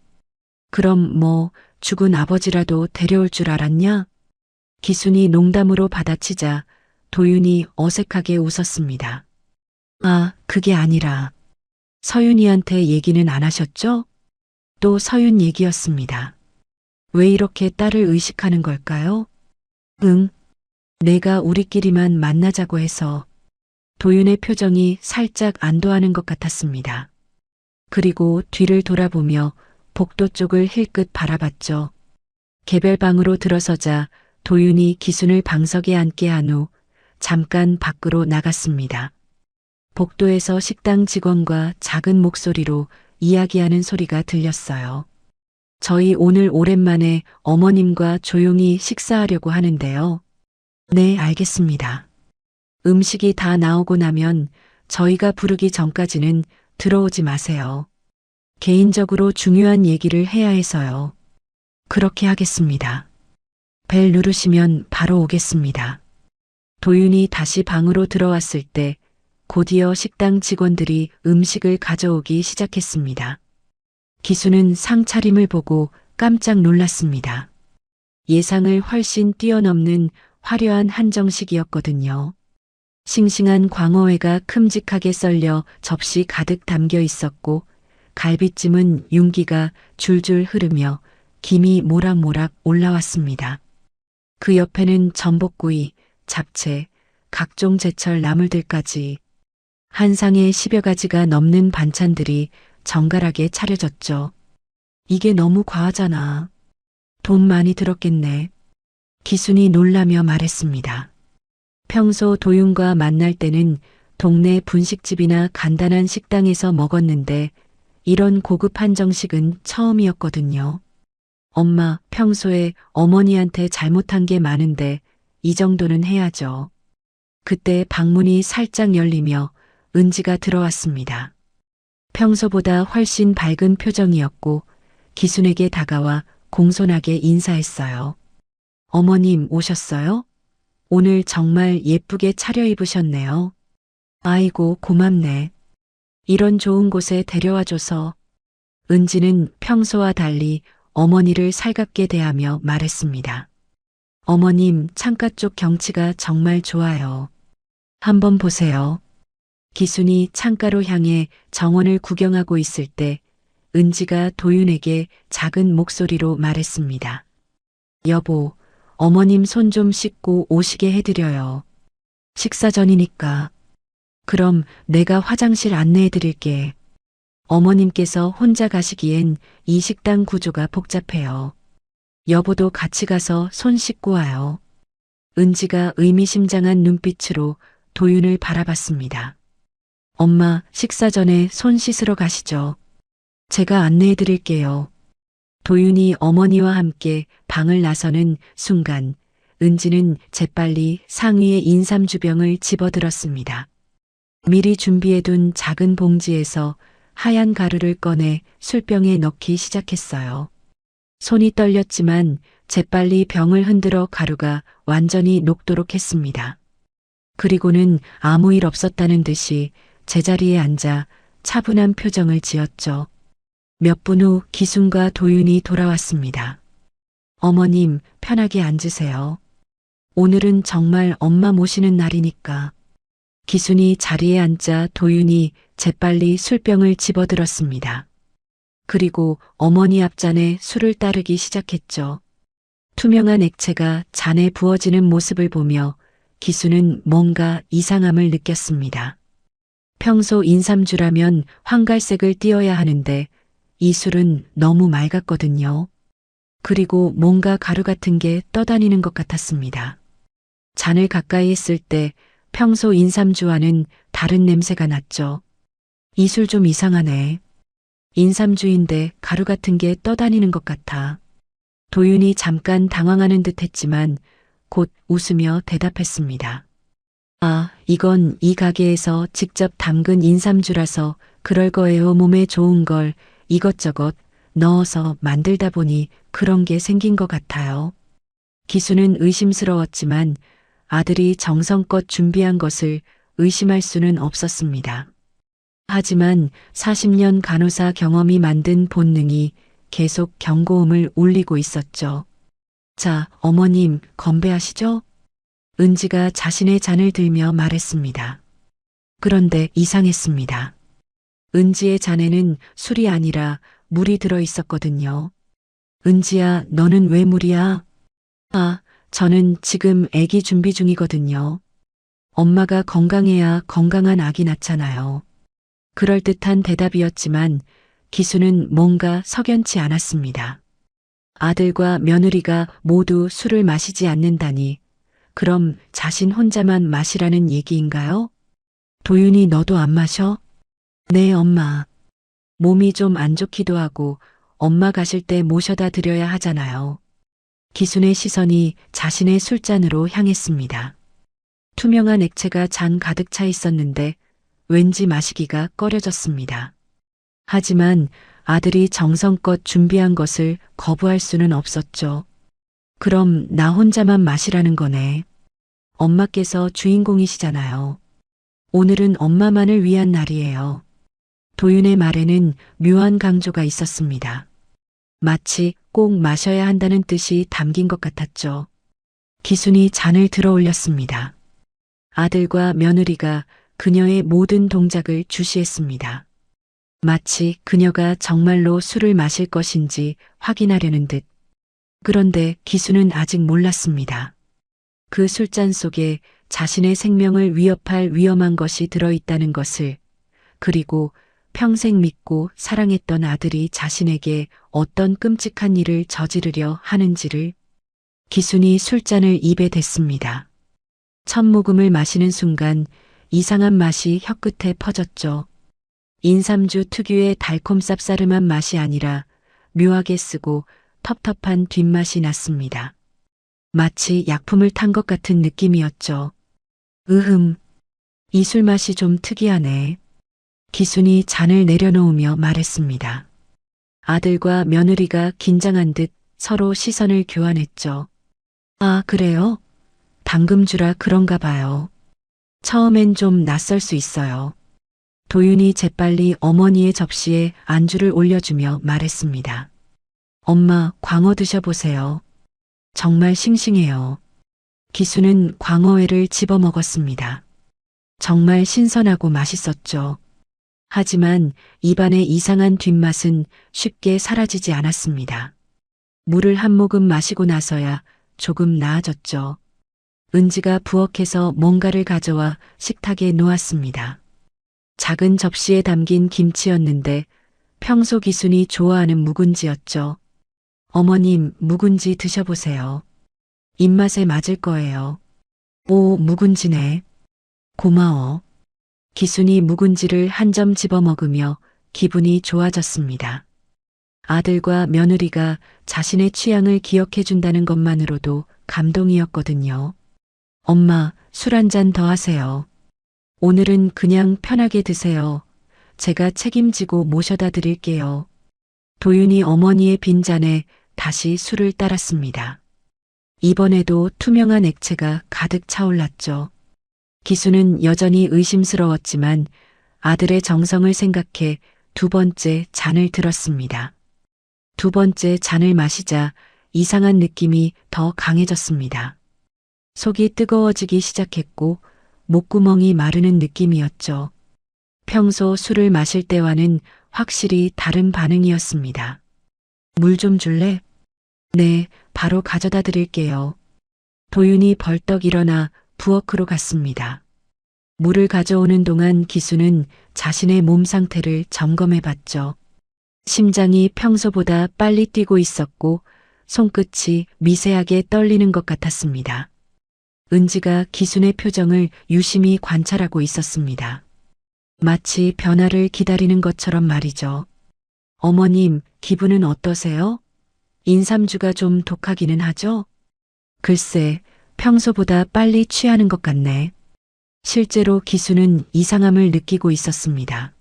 Speaker 2: 그럼 뭐 죽은 아버지라도 데려올 줄 알았냐? 기순이 농담으로 받아치자 도윤이 어색하게 웃었습니다. 아, 그게 아니라 서윤이한테 얘기는 안 하셨죠? 또 서윤 얘기였습니다. 왜 이렇게 딸을 의식하는 걸까요? 응, 내가 우리끼리만 만나자고 해서. 도윤의 표정이 살짝 안도하는 것 같았습니다. 그리고 뒤를 돌아보며 복도 쪽을 힐끗 바라봤죠. 개별방으로 들어서자 도윤이 기순을 방석에 앉게 한 후 잠깐 밖으로 나갔습니다. 복도에서 식당 직원과 작은 목소리로 이야기하는 소리가 들렸어요. 저희 오늘 오랜만에 어머님과 조용히 식사하려고 하는데요. 네, 알겠습니다. 음식이 다 나오고 나면 저희가 부르기 전까지는 들어오지 마세요. 개인적으로 중요한 얘기를 해야 해서요. 그렇게 하겠습니다. 벨 누르시면 바로 오겠습니다. 도윤이 다시 방으로 들어왔을 때 곧이어 식당 직원들이 음식을 가져오기 시작했습니다. 기수는 상차림을 보고 깜짝 놀랐습니다. 예상을 훨씬 뛰어넘는 화려한 한정식이었거든요. 싱싱한 광어회가 큼직하게 썰려 접시 가득 담겨 있었고 갈비찜은 윤기가 줄줄 흐르며 김이 모락모락 올라왔습니다. 그 옆에는 전복구이, 잡채, 각종 제철 나물들까지 한 상에 10여 가지가 넘는 반찬들이 정갈하게 차려졌죠. 이게 너무 과하잖아. 돈 많이 들었겠네. 기순이 놀라며 말했습니다. 평소 도윤과 만날 때는 동네 분식집이나 간단한 식당에서 먹었는데 이런 고급 한정식은 처음이었거든요. 엄마, 평소에 어머니한테 잘못한 게 많은데 이 정도는 해야죠. 그때 방문이 살짝 열리며 은지가 들어왔습니다. 평소보다 훨씬 밝은 표정이었고 기순에게 다가와 공손하게 인사했어요. 어머님 오셨어요? 오늘 정말 예쁘게 차려입으셨네요. 아이고 고맙네. 이런 좋은 곳에 데려와줘서. 은지는 평소와 달리 어머니를 살갑게 대하며 말했습니다. 어머님, 창가 쪽 경치가 정말 좋아요. 한번 보세요. 기순이 창가로 향해 정원을 구경하고 있을 때 은지가 도윤에게 작은 목소리로 말했습니다. 여보, 어머님 손 좀 씻고 오시게 해드려요. 식사 전이니까. 그럼 내가 화장실 안내해드릴게. 어머님께서 혼자 가시기엔 이 식당 구조가 복잡해요. 여보도 같이 가서 손 씻고 와요. 은지가 의미심장한 눈빛으로 도윤을 바라봤습니다. 엄마, 식사 전에 손 씻으러 가시죠. 제가 안내해 드릴게요. 도윤이 어머니와 함께 방을 나서는 순간 은지는 재빨리 상위에 인삼주병을 집어들었습니다. 미리 준비해둔 작은 봉지에서 하얀 가루를 꺼내 술병에 넣기 시작했어요. 손이 떨렸지만 재빨리 병을 흔들어 가루가 완전히 녹도록 했습니다. 그리고는 아무 일 없었다는 듯이 제자리에 앉아 차분한 표정을 지었죠. 몇 분 후 기순과 도윤이 돌아왔습니다. 어머님, 편하게 앉으세요. 오늘은 정말 엄마 모시는 날이니까. 기순이 자리에 앉자 도윤이 재빨리 술병을 집어들었습니다. 그리고 어머니 앞잔에 술을 따르기 시작했죠. 투명한 액체가 잔에 부어지는 모습을 보며 기순은 뭔가 이상함을 느꼈습니다. 평소 인삼주라면 황갈색을 띄어야 하는데 이 술은 너무 맑았거든요. 그리고 뭔가 가루 같은 게 떠다니는 것 같았습니다. 잔을 가까이 했을 때 평소 인삼주와는 다른 냄새가 났죠. 이 술 좀 이상하네. 인삼주인데 가루 같은 게 떠다니는 것 같아. 도윤이 잠깐 당황하는 듯 했지만 곧 웃으며 대답했습니다. 아, 이건 이 가게에서 직접 담근 인삼주라서 그럴 거예요. 몸에 좋은 걸 이것저것 넣어서 만들다 보니 그런 게 생긴 것 같아요. 기수는 의심스러웠지만 아들이 정성껏 준비한 것을 의심할 수는 없었습니다. 하지만 40년 간호사 경험이 만든 본능이 계속 경고음을 울리고 있었죠. 자, 어머님, 건배하시죠? 은지가 자신의 잔을 들며 말했습니다. 그런데 이상했습니다. 은지의 잔에는 술이 아니라 물이 들어 있었거든요. 은지야, 너는 왜 물이야? 아, 저는 지금 아기 준비 중이거든요. 엄마가 건강해야 건강한 아기 낳잖아요. 그럴듯한 대답이었지만 기수는 뭔가 석연치 않았습니다. 아들과 며느리가 모두 술을 마시지 않는다니 그럼 자신 혼자만 마시라는 얘기인가요? 도윤이 너도 안 마셔? 네, 엄마. 몸이 좀 안 좋기도 하고 엄마 가실 때 모셔다 드려야 하잖아요. 기순의 시선이 자신의 술잔으로 향했습니다. 투명한 액체가 잔 가득 차 있었는데 왠지 마시기가 꺼려졌습니다. 하지만 아들이 정성껏 준비한 것을 거부할 수는 없었죠. 그럼 나 혼자만 마시라는 거네. 엄마께서 주인공이시잖아요. 오늘은 엄마만을 위한 날이에요. 도윤의 말에는 묘한 강조가 있었습니다. 마치 꼭 마셔야 한다는 뜻이 담긴 것 같았죠. 기순이 잔을 들어 올렸습니다. 아들과 며느리가 그녀의 모든 동작을 주시했습니다. 마치 그녀가 정말로 술을 마실 것인지 확인하려는 듯. 그런데 기수는 아직 몰랐습니다. 그 술잔 속에 자신의 생명을 위협할 위험한 것이 들어있다는 것을, 그리고 평생 믿고 사랑했던 아들이 자신에게 어떤 끔찍한 일을 저지르려 하는지를. 기순이 술잔을 입에 댔습니다. 첫 모금을 마시는 순간 이상한 맛이 혀끝에 퍼졌죠. 인삼주 특유의 달콤 쌉싸름한 맛이 아니라 묘하게 쓰고 텁텁한 뒷맛이 났습니다. 마치 약품을 탄 것 같은 느낌이었죠. 이 술 맛이 좀 특이하네. 기순이 잔을 내려놓으며 말했습니다. 아들과 며느리가 긴장한 듯 서로 시선을 교환했죠. 아, 그래요? 당금주라 그런가 봐요. 처음엔 좀 낯설 수 있어요. 도윤이 재빨리 어머니의 접시에 안주를 올려주며 말했습니다. 엄마, 광어 드셔보세요. 정말 싱싱해요. 기수는 광어회를 집어 먹었습니다. 정말 신선하고 맛있었죠. 하지만 입안의 이상한 뒷맛은 쉽게 사라지지 않았습니다. 물을 한 모금 마시고 나서야 조금 나아졌죠. 은지가 부엌에서 뭔가를 가져와 식탁에 놓았습니다. 작은 접시에 담긴 김치였는데 평소 기순이 좋아하는 묵은지였죠. 어머님, 묵은지 드셔보세요. 입맛에 맞을 거예요. 오, 묵은지네. 고마워. 기순이 묵은지를 한 점 집어 먹으며 기분이 좋아졌습니다. 아들과 며느리가 자신의 취향을 기억해 준다는 것만으로도 감동이었거든요. 엄마, 술 한 잔 더 하세요. 오늘은 그냥 편하게 드세요. 제가 책임지고 모셔다 드릴게요. 도윤이 어머니의 빈잔에 다시 술을 따랐습니다. 이번에도 투명한 액체가 가득 차올랐죠. 기수는 여전히 의심스러웠지만 아들의 정성을 생각해 두 번째 잔을 들었습니다. 두 번째 잔을 마시자 이상한 느낌이 더 강해졌습니다. 속이 뜨거워지기 시작했고 목구멍이 마르는 느낌이었죠. 평소 술을 마실 때와는 확실히 다른 반응이었습니다. 물 좀 줄래? 네, 바로 가져다 드릴게요. 도윤이 벌떡 일어나 부엌으로 갔습니다. 물을 가져오는 동안 기수는 자신의 몸 상태를 점검해 봤죠. 심장이 평소보다 빨리 뛰고 있었고 손끝이 미세하게 떨리는 것 같았습니다. 은지가 기순의 표정을 유심히 관찰하고 있었습니다. 마치 변화를 기다리는 것처럼 말이죠. 어머님, 기분은 어떠세요? 인삼주가 좀 독하기는 하죠? 글쎄, 평소보다 빨리 취하는 것 같네. 실제로 기수는 이상함을 느끼고 있었습니다.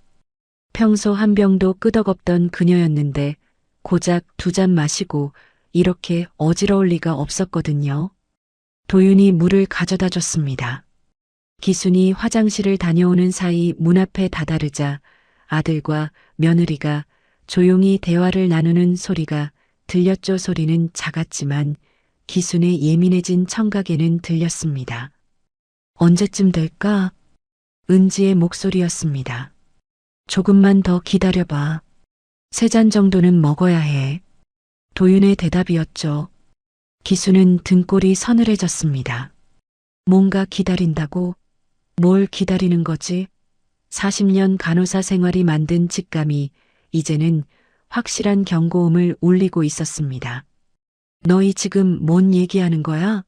Speaker 2: 평소 한 병도 끄덕없던 그녀였는데 고작 두 잔 마시고 이렇게 어지러울 리가 없었거든요. 도윤이 물을 가져다 줬습니다. 기순이 화장실을 다녀오는 사이 문 앞에 다다르자 아들과 며느리가 조용히 대화를 나누는 소리가 들렸죠. 소리는 작았지만 기순의 예민해진 청각에는 들렸습니다. 언제쯤 될까? 은지의 목소리였습니다. 조금만 더 기다려봐. 3잔 정도는 먹어야 해. 도윤의 대답이었죠. 기수는 등골이 서늘해졌습니다. 뭔가 기다린다고? 뭘 기다리는 거지? 40년 간호사 생활이 만든 직감이 이제는 확실한 경고음을 울리고 있었습니다. 너희 지금 뭔 얘기하는 거야?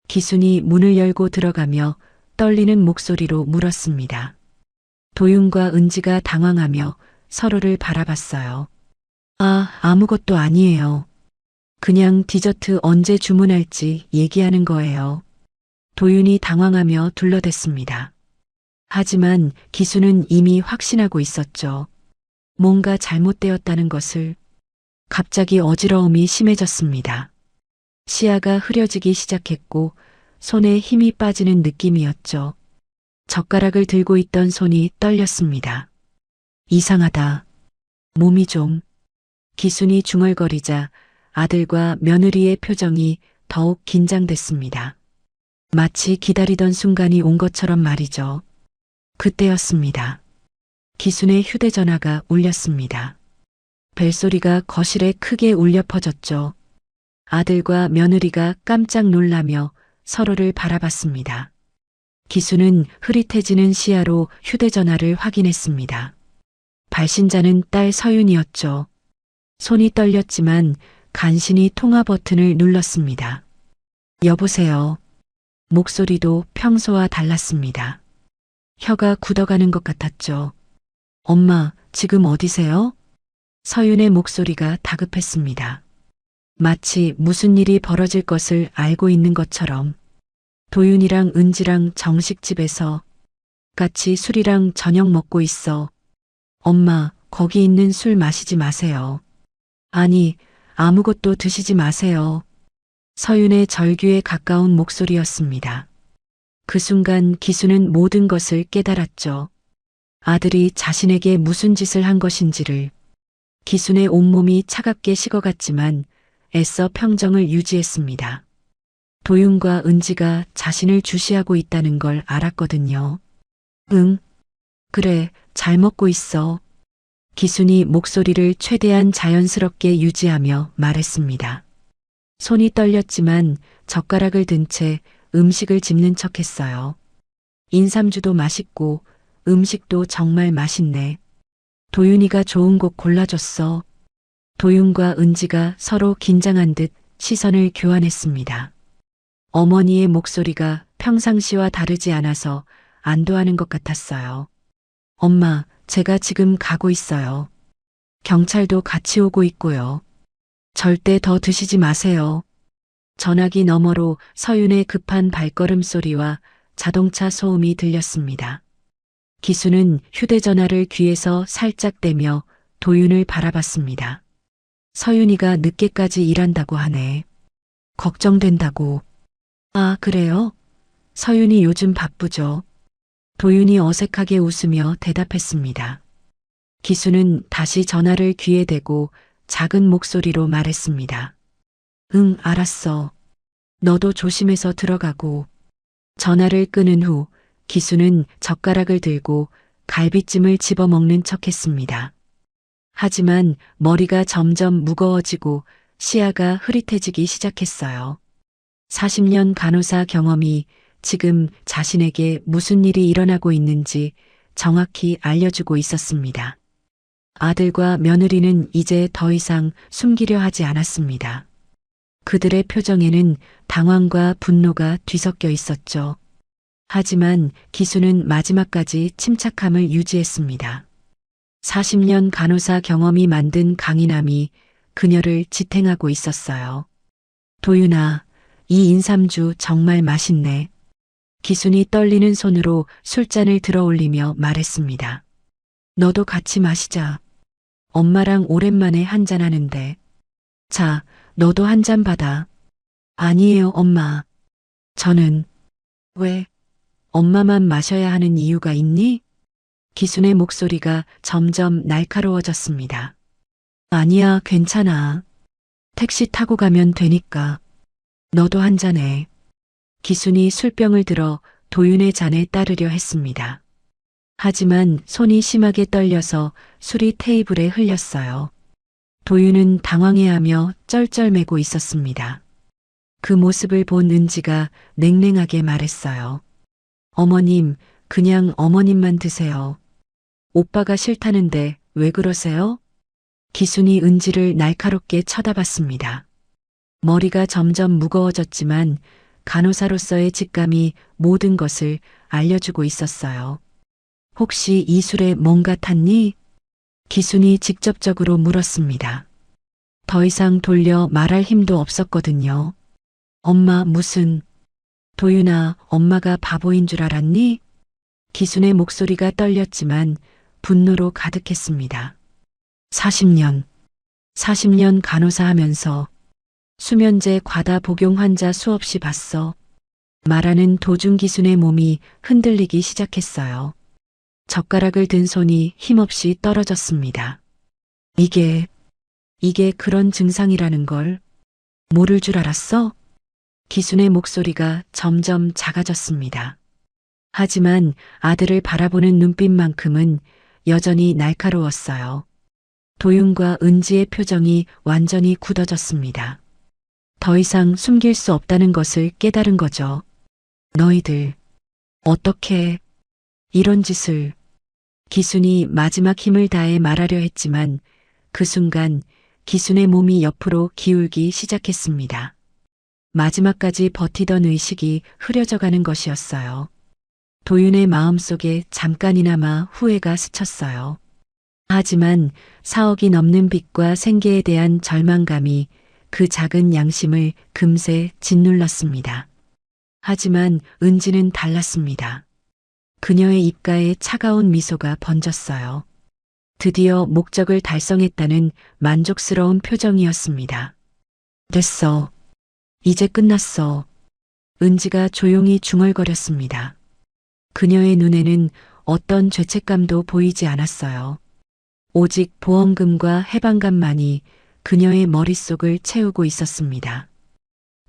Speaker 2: 기순이 문을 열고 들어가며 떨리는 목소리로 물었습니다. 도윤과 은지가 당황하며 서로를 바라봤어요. 아, 아무것도 아니에요. 그냥 디저트 언제 주문할지 얘기하는 거예요. 도윤이 당황하며 둘러댔습니다. 하지만 기수는 이미 확신하고 있었죠. 뭔가 잘못되었다는 것을. 갑자기 어지러움이 심해졌습니다. 시야가 흐려지기 시작했고 손에 힘이 빠지는 느낌이었죠. 젓가락을 들고 있던 손이 떨렸습니다. 이상하다. 몸이 좀. 기순이 중얼거리자 아들과 며느리의 표정이 더욱 긴장됐습니다. 마치 기다리던 순간이 온 것처럼 말이죠. 그때였습니다. 기순의 휴대전화가 울렸습니다. 벨소리가 거실에 크게 울려 퍼졌죠. 아들과 며느리가 깜짝 놀라며 서로를 바라봤습니다. 기수는 흐릿해지는 시야로 휴대전화를 확인했습니다. 발신자는 딸 서윤이었죠. 손이 떨렸지만 간신히 통화 버튼을 눌렀습니다. 여보세요. 목소리도 평소와 달랐습니다. 혀가 굳어가는 것 같았죠. 엄마, 지금 어디세요? 서윤의 목소리가 다급했습니다. 마치 무슨 일이 벌어질 것을 알고 있는 것처럼. 도윤이랑 은지랑 정식집에서 같이 술이랑 저녁 먹고 있어. 엄마, 거기 있는 술 마시지 마세요. 아니, 아무것도 드시지 마세요. 서윤의 절규에 가까운 목소리였습니다. 그 순간 기수는 모든 것을 깨달았죠. 아들이 자신에게 무슨 짓을 한 것인지를. 기순의 온몸이 차갑게 식어갔지만 애써 평정을 유지했습니다. 도윤과 은지가 자신을 주시하고 있다는 걸 알았거든요. 응, 그래, 잘 먹고 있어. 기순이 목소리를 최대한 자연스럽게 유지하며 말했습니다. 손이 떨렸지만 젓가락을 든 채 음식을 집는 척 했어요. 인삼주도 맛있고 음식도 정말 맛있네. 도윤이가 좋은 곡 골라줬어. 도윤과 은지가 서로 긴장한 듯 시선을 교환했습니다. 어머니의 목소리가 평상시와 다르지 않아서 안도하는 것 같았어요. 엄마, 제가 지금 가고 있어요. 경찰도 같이 오고 있고요. 절대 더 드시지 마세요. 전화기 너머로 서윤의 급한 발걸음 소리와 자동차 소음이 들렸습니다. 기수는 휴대전화를 귀에서 살짝 대며 도윤을 바라봤습니다. 서윤이가 늦게까지 일한다고 하네. 걱정된다고. 아, 그래요? 서윤이 요즘 바쁘죠. 도윤이 어색하게 웃으며 대답했습니다. 기수는 다시 전화를 귀에 대고 작은 목소리로 말했습니다. 응, 알았어. 너도 조심해서 들어가고. 전화를 끊은 후 기수는 젓가락을 들고 갈비찜을 집어먹는 척했습니다. 하지만 머리가 점점 무거워지고 시야가 흐릿해지기 시작했어요. 40년 간호사 경험이 지금 자신에게 무슨 일이 일어나고 있는지 정확히 알려주고 있었습니다. 아들과 며느리는 이제 더 이상 숨기려 하지 않았습니다. 그들의 표정에는 당황과 분노가 뒤섞여 있었죠. 하지만 기수는 마지막까지 침착함을 유지했습니다. 40년 간호사 경험이 만든 강인함이 그녀를 지탱하고 있었어요. 도윤아, 이 인삼주 정말 맛있네. 기순이 떨리는 손으로 술잔을 들어 올리며 말했습니다. 너도 같이 마시자. 엄마랑 오랜만에 한잔하는데. 자, 너도 한 잔 받아. 아니에요, 엄마. 저는. 왜? 엄마만 마셔야 하는 이유가 있니? 기순의 목소리가 점점 날카로워졌습니다. 아니야, 괜찮아. 택시 타고 가면 되니까. 너도 한 잔해. 기순이 술병을 들어 도윤의 잔에 따르려 했습니다. 하지만 손이 심하게 떨려서 술이 테이블에 흘렸어요. 도윤은 당황해하며 쩔쩔매고 있었습니다. 그 모습을 본 은지가 냉랭하게 말했어요. 어머님, 그냥 어머님만 드세요. 오빠가 싫다는데 왜 그러세요? 기순이 은지를 날카롭게 쳐다봤습니다. 머리가 점점 무거워졌지만 간호사로서의 직감이 모든 것을 알려주고 있었어요. 혹시 이 술에 뭔가 탔니? 기순이 직접적으로 물었습니다. 더 이상 돌려 말할 힘도 없었거든요. 엄마 무슨... 도윤아, 엄마가 바보인 줄 알았니? 기순의 목소리가 떨렸지만 분노로 가득했습니다. 40년 간호사 하면서 수면제 과다 복용 환자 수없이 봤어. 말하는 도중 기순의 몸이 흔들리기 시작했어요. 젓가락을 든 손이 힘없이 떨어졌습니다. 이게 그런 증상이라는 걸 모를 줄 알았어? 기순의 목소리가 점점 작아졌습니다. 하지만 아들을 바라보는 눈빛만큼은 여전히 날카로웠어요. 도윤과 은지의 표정이 완전히 굳어졌습니다. 더 이상 숨길 수 없다는 것을 깨달은 거죠. 너희들, 어떻게 이런 짓을... 기순이 마지막 힘을 다해 말하려 했지만 그 순간 기순의 몸이 옆으로 기울기 시작했습니다. 마지막까지 버티던 의식이 흐려져가는 것이었어요. 도윤의 마음속에 잠깐이나마 후회가 스쳤어요. 하지만 4억이 넘는 빚과 생계에 대한 절망감이 그 작은 양심을 금세 짓눌렀습니다. 하지만 은지는 달랐습니다. 그녀의 입가에 차가운 미소가 번졌어요. 드디어 목적을 달성했다는 만족스러운 표정이었습니다. 됐어. 이제 끝났어. 은지가 조용히 중얼거렸습니다. 그녀의 눈에는 어떤 죄책감도 보이지 않았어요. 오직 보험금과 해방감만이 그녀의 머릿속을 채우고 있었습니다.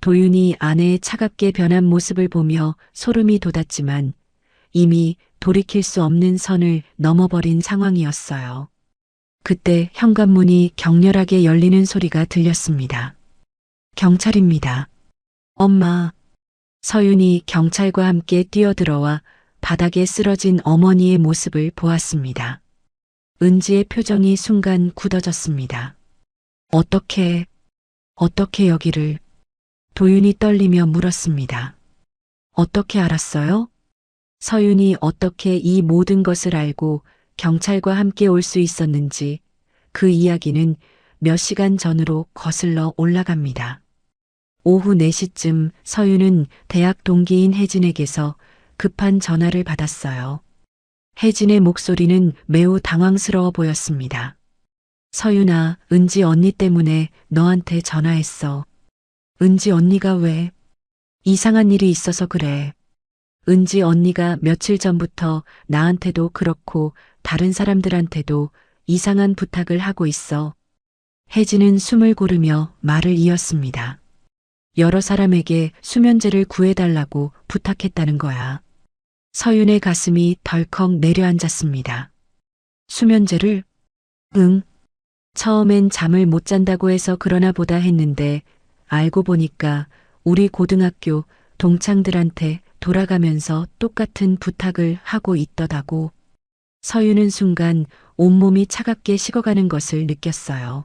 Speaker 2: 도윤이 아내의 차갑게 변한 모습을 보며 소름이 돋았지만 이미 돌이킬 수 없는 선을 넘어버린 상황이었어요. 그때 현관문이 격렬하게 열리는 소리가 들렸습니다. 경찰입니다. 엄마. 서윤이 경찰과 함께 뛰어들어와 바닥에 쓰러진 어머니의 모습을 보았습니다. 은지의 표정이 순간 굳어졌습니다. 어떻게 여기를? 도윤이 떨리며 물었습니다. 어떻게 알았어요? 서윤이 어떻게 이 모든 것을 알고 경찰과 함께 올 수 있었는지 그 이야기는 몇 시간 전으로 거슬러 올라갑니다. 오후 4시쯤 서윤은 대학 동기인 혜진에게서 급한 전화를 받았어요. 혜진의 목소리는 매우 당황스러워 보였습니다. 서윤아, 은지 언니 때문에 너한테 전화했어. 은지 언니가 왜? 이상한 일이 있어서 그래. 은지 언니가 며칠 전부터 나한테도 그렇고 다른 사람들한테도 이상한 부탁을 하고 있어. 혜진은 숨을 고르며 말을 이었습니다. 여러 사람에게 수면제를 구해달라고 부탁했다는 거야. 서윤의 가슴이 덜컥 내려앉았습니다. 수면제를? 응. 처음엔 잠을 못 잔다고 해서 그러나 보다 했는데 알고 보니까 우리 고등학교 동창들한테 돌아가면서 똑같은 부탁을 하고 있더라고. 서윤은 순간 온몸이 차갑게 식어가는 것을 느꼈어요.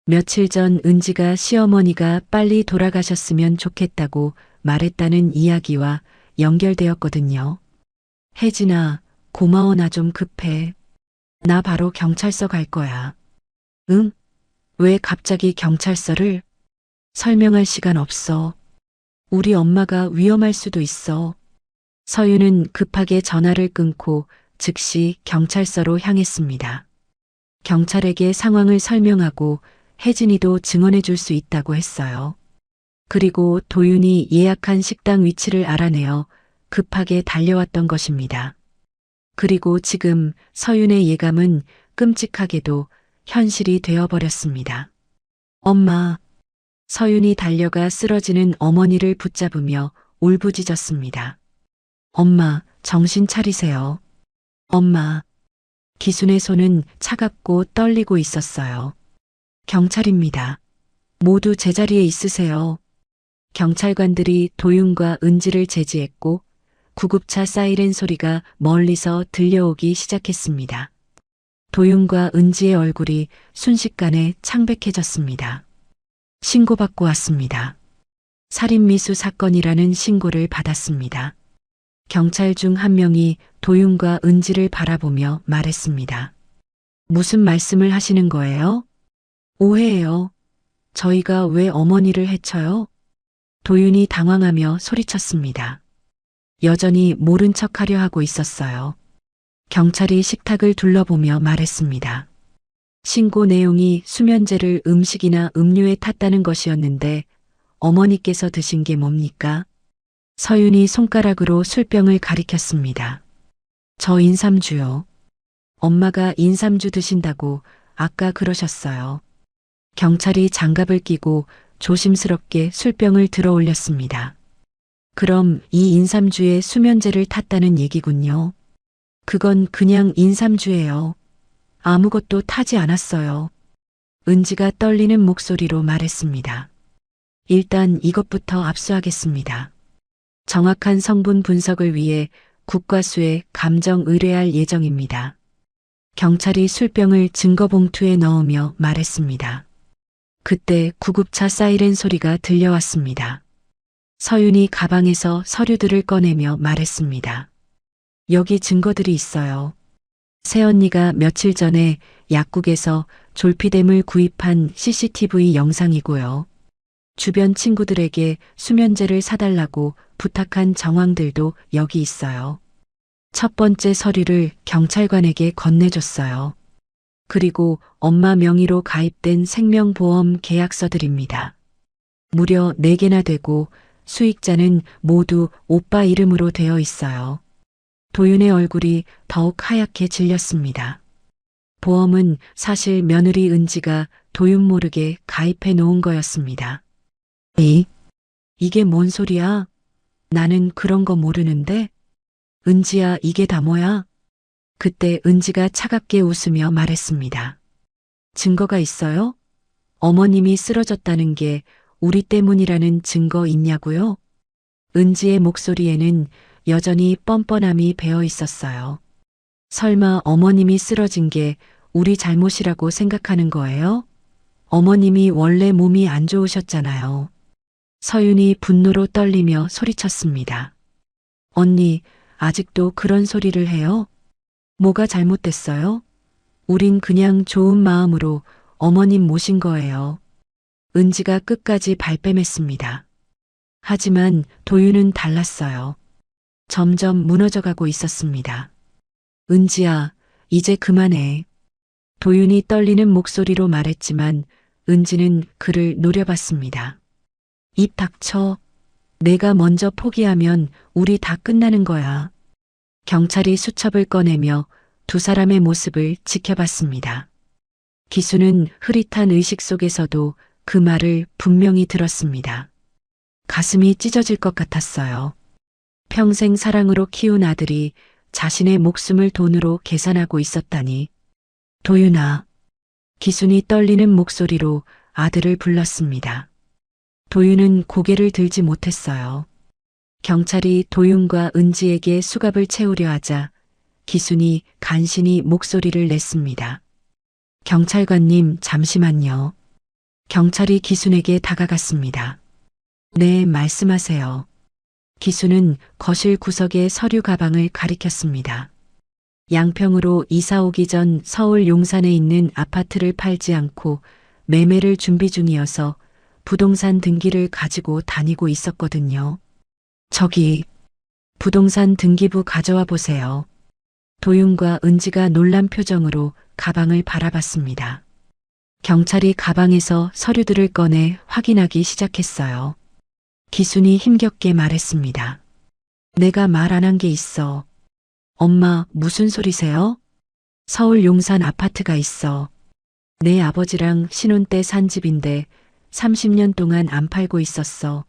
Speaker 2: 며칠 전 은지가 시어머니가 빨리 돌아가셨으면 좋겠다고 말했다는 이야기와 연결되었거든요. 혜진아, 고마워. 나 좀 급해. 나 바로 경찰서 갈 거야. 응? 왜 갑자기 경찰서를? 설명할 시간 없어. 우리 엄마가 위험할 수도 있어. 서윤은 급하게 전화를 끊고 즉시 경찰서로 향했습니다. 경찰에게 상황을 설명하고 혜진이도 증언해 줄 수 있다고 했어요. 그리고 도윤이 예약한 식당 위치를 알아내어 급하게 달려왔던 것입니다. 그리고 지금 서윤의 예감은 끔찍하게도 현실이 되어버렸습니다. 엄마. 서윤이 달려가 쓰러지는 어머니를 붙잡으며 울부짖었습니다. 엄마, 정신 차리세요. 엄마. 기순의 손은 차갑고 떨리고 있었어요. 경찰입니다. 모두 제자리에 있으세요. 경찰관들이 도윤과 은지를 제지했고 구급차 사이렌 소리가 멀리서 들려오기 시작했습니다. 도윤과 은지의 얼굴이 순식간에 창백해졌습니다. 신고받고 왔습니다. 살인미수 사건이라는 신고를 받았습니다. 경찰 중 한 명이 도윤과 은지를 바라보며 말했습니다. 무슨 말씀을 하시는 거예요? 오해예요. 저희가 왜 어머니를 해쳐요? 도윤이 당황하며 소리쳤습니다. 여전히 모른 척하려 하고 있었어요. 경찰이 식탁을 둘러보며 말했습니다. 신고 내용이 수면제를 음식이나 음료에 탔다는 것이었는데 어머니께서 드신 게 뭡니까? 서윤이 손가락으로 술병을 가리켰습니다. 저 인삼주요. 엄마가 인삼주 드신다고 아까 그러셨어요. 경찰이 장갑을 끼고 조심스럽게 술병을 들어 올렸습니다. 그럼 이 인삼주에 수면제를 탔다는 얘기군요. 그건 그냥 인삼주예요. 아무것도 타지 않았어요. 은지가 떨리는 목소리로 말했습니다. 일단 이것부터 압수하겠습니다. 정확한 성분 분석을 위해 국과수에 감정 의뢰할 예정입니다. 경찰이 술병을 증거봉투에 넣으며 말했습니다. 그때 구급차 사이렌 소리가 들려왔습니다. 서윤이 가방에서 서류들을 꺼내며 말했습니다. 여기 증거들이 있어요. 새언니가 며칠 전에 약국에서 졸피뎀을 구입한 CCTV 영상이고요. 주변 친구들에게 수면제를 사달라고 부탁한 정황들도 여기 있어요. 첫 번째 서류를 경찰관에게 건네줬어요. 그리고 엄마 명의로 가입된 생명보험 계약서들입니다. 무려 4개나 되고 수익자는 모두 오빠 이름으로 되어 있어요. 도윤의 얼굴이 더욱 하얗게 질렸습니다. 보험은 사실 며느리 은지가 도윤 모르게 가입해 놓은 거였습니다. 이게 뭔 소리야? 나는 그런 거 모르는데? 은지야, 이게 다 뭐야? 그때 은지가 차갑게 웃으며 말했습니다. 증거가 있어요? 어머님이 쓰러졌다는 게 우리 때문이라는 증거 있냐고요? 은지의 목소리에는 여전히 뻔뻔함이 배어 있었어요. 설마 어머님이 쓰러진 게 우리 잘못이라고 생각하는 거예요? 어머님이 원래 몸이 안 좋으셨잖아요. 서윤이 분노로 떨리며 소리쳤습니다. 언니, 아직도 그런 소리를 해요? 뭐가 잘못됐어요? 우린 그냥 좋은 마음으로 어머님 모신 거예요. 은지가 끝까지 발뺌했습니다. 하지만 도윤은 달랐어요. 점점 무너져가고 있었습니다. 은지야, 이제 그만해. 도윤이 떨리는 목소리로 말했지만 은지는 그를 노려봤습니다. 입 닥쳐. 내가 먼저 포기하면 우리 다 끝나는 거야. 경찰이 수첩을 꺼내며 두 사람의 모습을 지켜봤습니다. 기수는 흐릿한 의식 속에서도 그 말을 분명히 들었습니다. 가슴이 찢어질 것 같았어요. 평생 사랑으로 키운 아들이 자신의 목숨을 돈으로 계산하고 있었다니. 도윤아. 기순이 떨리는 목소리로 아들을 불렀습니다. 도윤은 고개를 들지 못했어요. 경찰이 도윤과 은지에게 수갑을 채우려 하자 기순이 간신히 목소리를 냈습니다. 경찰관님, 잠시만요. 경찰이 기순에게 다가갔습니다. 네, 말씀하세요. 기순은 거실 구석의 서류 가방을 가리켰습니다. 양평으로 이사 오기 전 서울 용산에 있는 아파트를 팔지 않고 매매를 준비 중이어서 부동산 등기를 가지고 다니고 있었거든요. 저기, 부동산 등기부 가져와 보세요. 도윤과 은지가 놀란 표정으로 가방을 바라봤습니다. 경찰이 가방에서 서류들을 꺼내 확인하기 시작했어요. 기순이 힘겹게 말했습니다. 내가 말 안 한 게 있어. 엄마, 무슨 소리세요? 서울 용산 아파트가 있어. 내 아버지랑 신혼 때 산 집인데 30년 동안 안 팔고 있었어.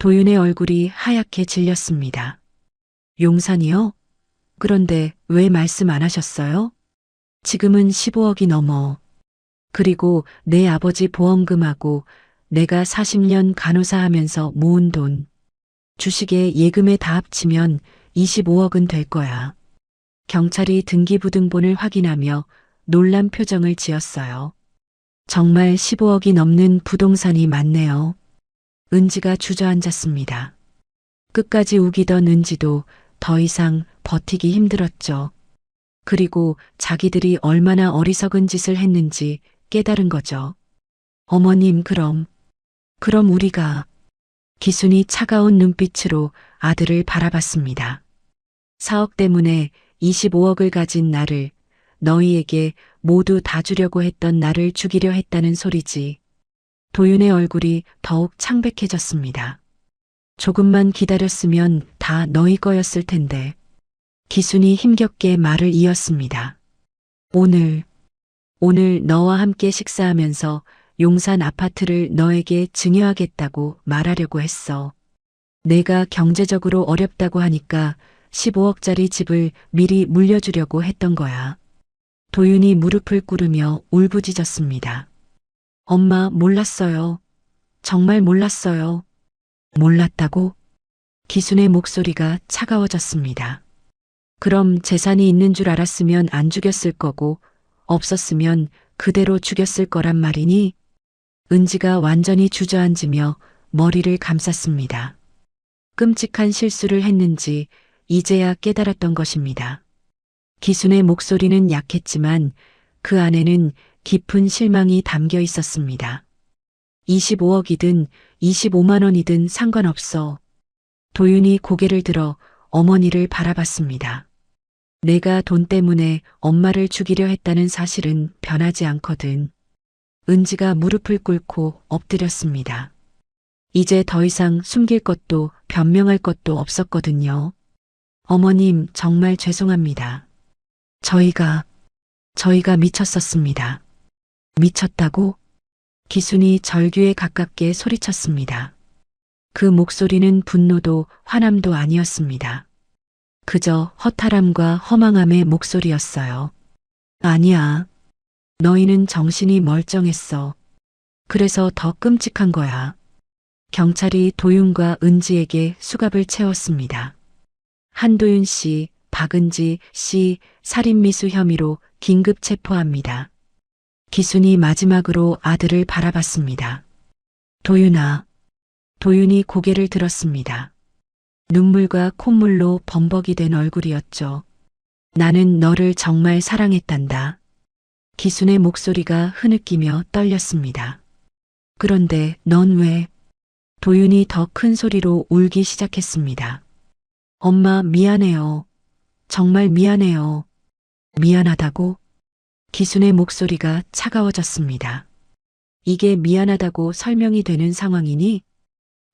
Speaker 2: 도윤의 얼굴이 하얗게 질렸습니다. 용산이요? 그런데 왜 말씀 안 하셨어요? 지금은 15억이 넘어. 그리고 내 아버지 보험금하고 내가 40년 간호사 하면서 모은 돈. 주식에 예금에 다 합치면 25억은 될 거야. 경찰이 등기부등본을 확인하며 놀란 표정을 지었어요. 정말 15억이 넘는 부동산이 많네요. 은지가 주저앉았습니다. 끝까지 우기던 은지도 더 이상 버티기 힘들었죠. 그리고 자기들이 얼마나 어리석은 짓을 했는지 깨달은 거죠. 어머님, 그럼 우리가... 기순이 차가운 눈빛으로 아들을 바라봤습니다. 4억 때문에 25억을 가진 나를, 너희에게 모두 다 주려고 했던 나를 죽이려 했다는 소리지. 도윤의 얼굴이 더욱 창백해졌습니다. 조금만 기다렸으면 다 너희 거였을 텐데. 기순이 힘겹게 말을 이었습니다. 오늘 너와 함께 식사하면서 용산 아파트를 너에게 증여하겠다고 말하려고 했어. 내가 경제적으로 어렵다고 하니까 15억짜리 집을 미리 물려주려고 했던 거야. 도윤이 무릎을 꿇으며 울부짖었습니다. 엄마, 몰랐어요. 정말 몰랐어요. 몰랐다고? 기순의 목소리가 차가워졌습니다. 그럼 재산이 있는 줄 알았으면 안 죽였을 거고 없었으면 그대로 죽였을 거란 말이니? 은지가 완전히 주저앉으며 머리를 감쌌습니다. 끔찍한 실수를 했는지 이제야 깨달았던 것입니다. 기순의 목소리는 약했지만 그 안에는 깊은 실망이 담겨 있었습니다. 25억이든 25만 원이든 상관없어. 도윤이 고개를 들어 어머니를 바라봤습니다. 내가 돈 때문에 엄마를 죽이려 했다는 사실은 변하지 않거든. 은지가 무릎을 꿇고 엎드렸습니다. 이제 더 이상 숨길 것도 변명할 것도 없었거든요. 어머님, 정말 죄송합니다. 저희가 미쳤었습니다. 미쳤다고? 기순이 절규에 가깝게 소리쳤습니다. 그 목소리는 분노도 화남도 아니었습니다. 그저 허탈함과 허망함의 목소리였어요. 아니야. 너희는 정신이 멀쩡했어. 그래서 더 끔찍한 거야. 경찰이 도윤과 은지에게 수갑을 채웠습니다. 한도윤 씨, 박은지 씨 살인미수 혐의로 긴급 체포합니다. 기순이 마지막으로 아들을 바라봤습니다. 도윤아. 도윤이 고개를 들었습니다. 눈물과 콧물로 범벅이 된 얼굴이었죠. 나는 너를 정말 사랑했단다. 기순의 목소리가 흐느끼며 떨렸습니다. 그런데 넌 왜? 도윤이 더 큰 소리로 울기 시작했습니다. 엄마, 미안해요. 정말 미안해요. 미안하다고? 기순의 목소리가 차가워졌습니다. 이게 미안하다고 설명이 되는 상황이니?